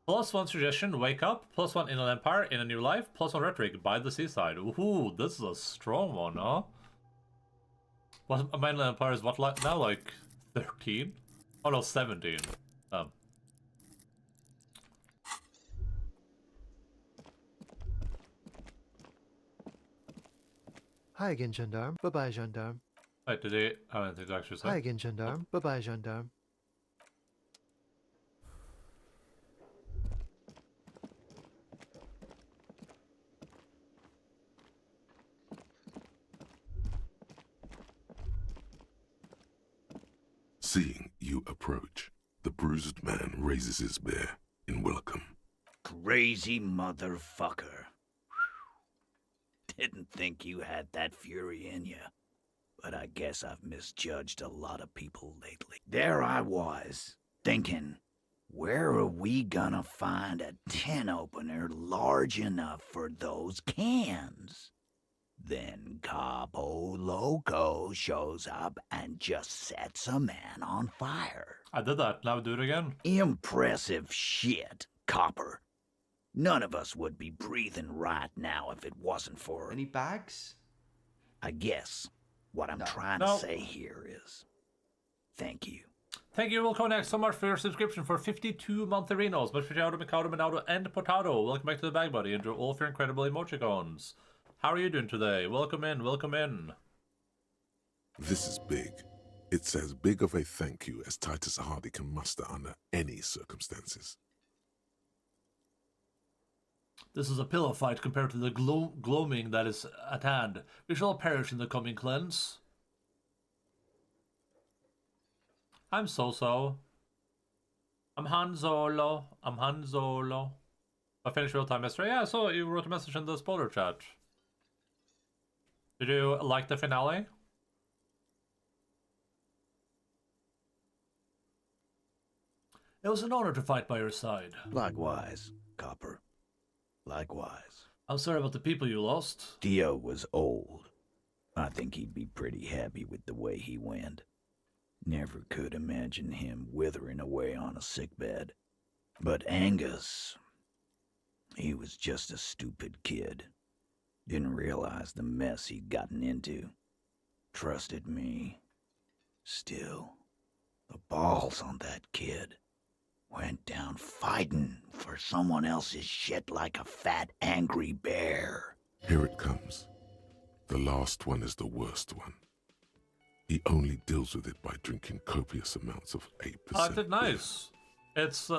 +1 suggestion, wake up. +1 Inland Empire, in a new life. +1 rhetoric, by the seaside. Ooh, this is a strong one, huh? What, my Inland Empire is what like now? Like 13? Oh no, 17. Hi again, gendarme. Bye-bye, gendarme. Wait, did he have anything to actually say? Hi again, gendarme. Bye-bye, gendarme. Seeing you approach, the bruised man raises his bear in welcome. Crazy motherfucker. Didn't think you had that fury in you. But I guess I've misjudged a lot of people lately. There I was, thinking, where are we gonna find a tin opener large enough for those cans? Then Capo Loco shows up and just sets a man on fire. I did that, now do it again. Impressive shit, Copper. None of us would be breathing right now if it wasn't for... Any bags? I guess what I'm trying to say here is... Thank you. Thank you, Will Next, so much for your subscription for 52 montherinos. Much for Ciao, Mikado, Minado, and Potato. Welcome back to the Bag Buddy. Enjoy all of your incredible emoticons. How are you doing today? Welcome in, welcome in. This is big. It's as big of a thank you as Titus Hardy can muster under any circumstances. This is a pillow fight compared to the gloaming that is at hand. We shall perish in the coming cleanse. I'm so-so. I'm Han Solo. I finished real time yesterday. Yeah, so you wrote a message in the spoiler chat. Did you like the finale? It was an honor to fight by your side. Likewise, Copper. Likewise. I'm sorry about the people you lost. Dio was old. I think he'd be pretty happy with the way he went. Never could imagine him withering away on a sickbed. But Angus... he was just a stupid kid. Didn't realize the mess he'd gotten into. Trusted me. Still, the balls on that kid. Went down fighting for someone else's shit like a fat, angry bear. Here it comes. The last one is the worst one. He only deals with it by drinking copious amounts of 8%. I did nice. It's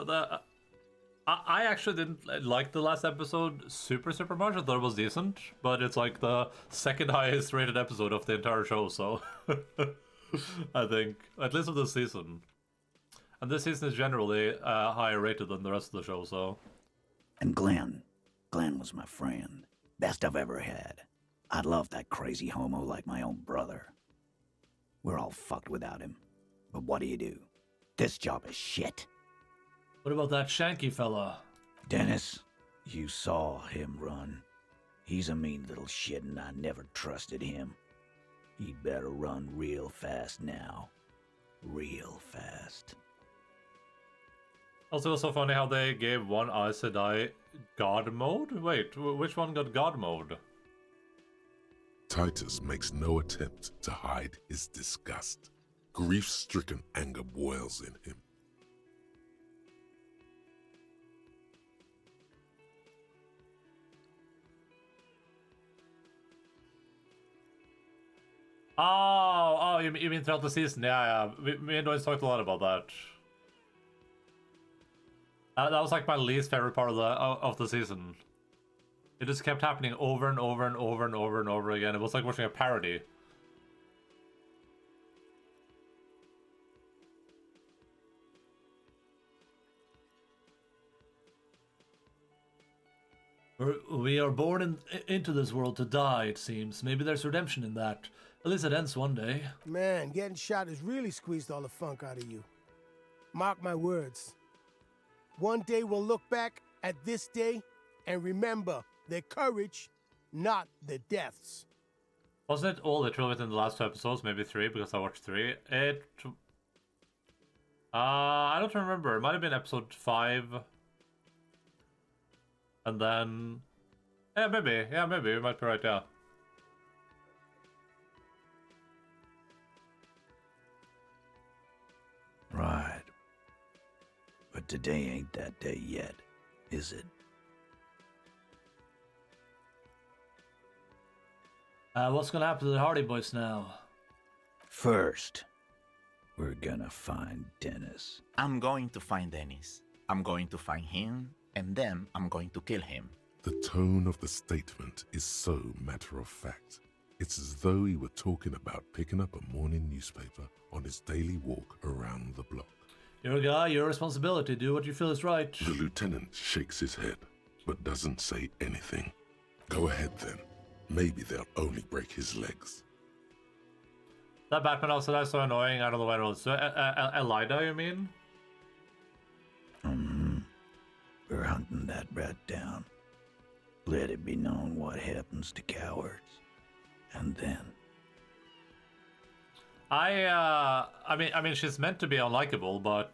I actually didn't like the last episode super much. I thought it was decent, but it's like the second highest rated episode of the entire show, so I think, at least of this season. And this season is generally higher rated than the rest of the show, so... And Glenn was my friend. Best I've ever had. I'd love that crazy homo like my own brother. We're all fucked without him. But what do? This job is shit. What about that Shanky fella? Dennis, you saw him run. He's a mean little shit and I never trusted him. He'd better run real fast now. Real fast. Also, it was so funny how they gave one Aes Sedai God mode? Wait, which one got God mode? Titus makes no attempt to hide his disgust. Grief-stricken anger boils in him. Oh, you mean throughout the season? Yeah. Me and Doyce talked a lot about that. That was like my least favorite part of the season. It just kept happening over and over and over and over and over again. It was like watching a parody. We are born into this world to die, it seems. Maybe there's redemption in that. At least it ends one day. Man, getting shot has really squeezed all the funk out of you. Mark my words. One day we'll look back at this day and remember their courage, not their deaths. Wasn't it all literal within the last 2 episodes? Maybe 3, because I watched 3. I don't remember. It might have been episode 5. And then... Yeah, maybe. You might be right, yeah. Right. But today ain't that day yet, is it? What's gonna happen to the Hardy Boys now? First, we're gonna find Dennis. I'm going to find Dennis. I'm going to find him, and then I'm going to kill him. The tone of the statement is so matter-of-fact. It's as though he were talking about picking up a morning newspaper on his daily walk around the block. You're a guy, your responsibility. Do what you feel is right. The lieutenant shakes his head, but doesn't say anything. Go ahead then. Maybe they'll only break his legs. That Batman also, that's so annoying. I don't know what it was. Elida, you mean? We're hunting that rat down. Let it be known what happens to cowards. And then... I mean, she's meant to be unlikable, but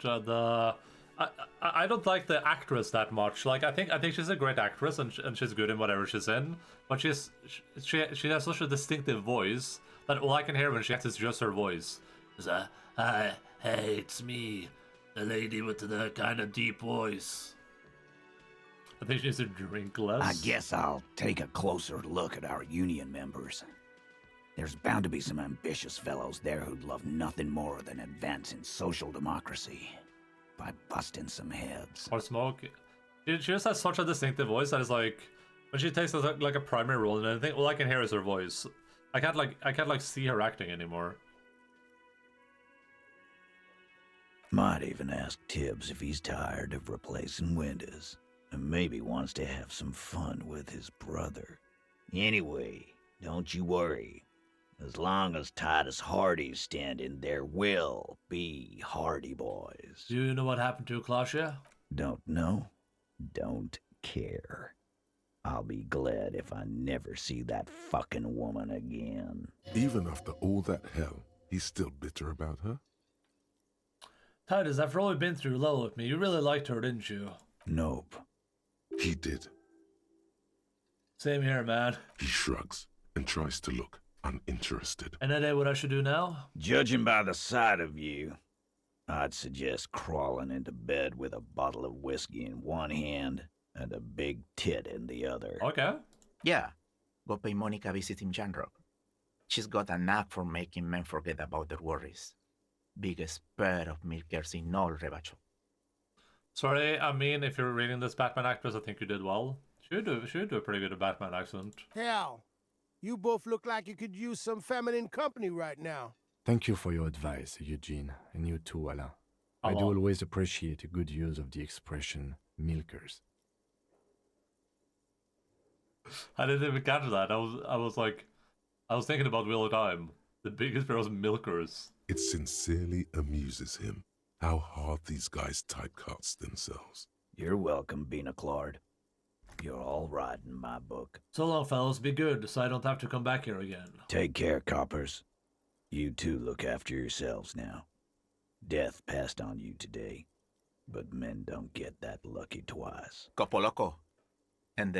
I don't like the actress that much. Like, I think she's a great actress and she's good in whatever she's in. But she has such a distinctive voice that all I can hear when she acts is just her voice. It's hey, it's me, the lady with the kind of deep voice. I think she needs to drink less. I guess I'll take a closer look at our union members. There's bound to be some ambitious fellows there who'd love nothing more than advancing social democracy by busting some heads. Or smoke. She just has such a distinctive voice that is like, when she takes like a primary role in anything, all I can hear is her voice. I can't see her acting anymore. Might even ask Tibbs if he's tired of replacing windows, and maybe wants to have some fun with his brother. Anyway, don't you worry. As long as Titus Hardy's standing, there will be Hardy Boys. Do you know what happened to Claudia? Don't know. Don't care. I'll be glad if I never see that fucking woman again. Even after all that hell, he's still bitter about her? Titus, after all we've been through, level with me. You really liked her, didn't you? Nope. He did. Same here, man. He shrugs and tries to look uninterested. And that ain't what I should do now? Judging by the sight of you, I'd suggest crawling into bed with a bottle of whiskey in one hand and a big tit in the other. Okay. Yeah. Go pay Monica visiting Janrock. She's got a knack for making men forget about their worries. Biggest pair of milkers in all Rebacho. Sorry, I mean, if you're reading this Batman actress, I think you did well. She would do a pretty good Batman accent. Hell, you both look like you could use some feminine company right now. Thank you for your advice, Eugene, and you too, Alain. I do always appreciate a good use of the expression milkers. I didn't even catch that. I was thinking about Wheel of Time. The biggest pair of milkers. It sincerely amuses him how hard these guys typecast themselves. You're welcome, Bina Claude. You're all right in my book. So long, fellas. Be good, so I don't have to come back here again. Take care, coppers. You two look after yourselves now. Death passed on you today, but men don't get that lucky twice. Copo Loco. And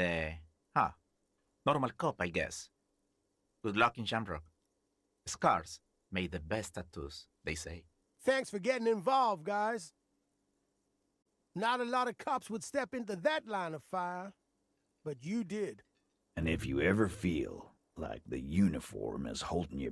normal cop, I guess. Good luck in Shamrock. Scars made the best tattoos, they say. Thanks for getting involved, guys. Not a lot of cops would step into that line of fire, but you did. And if you ever feel like the uniform is holding you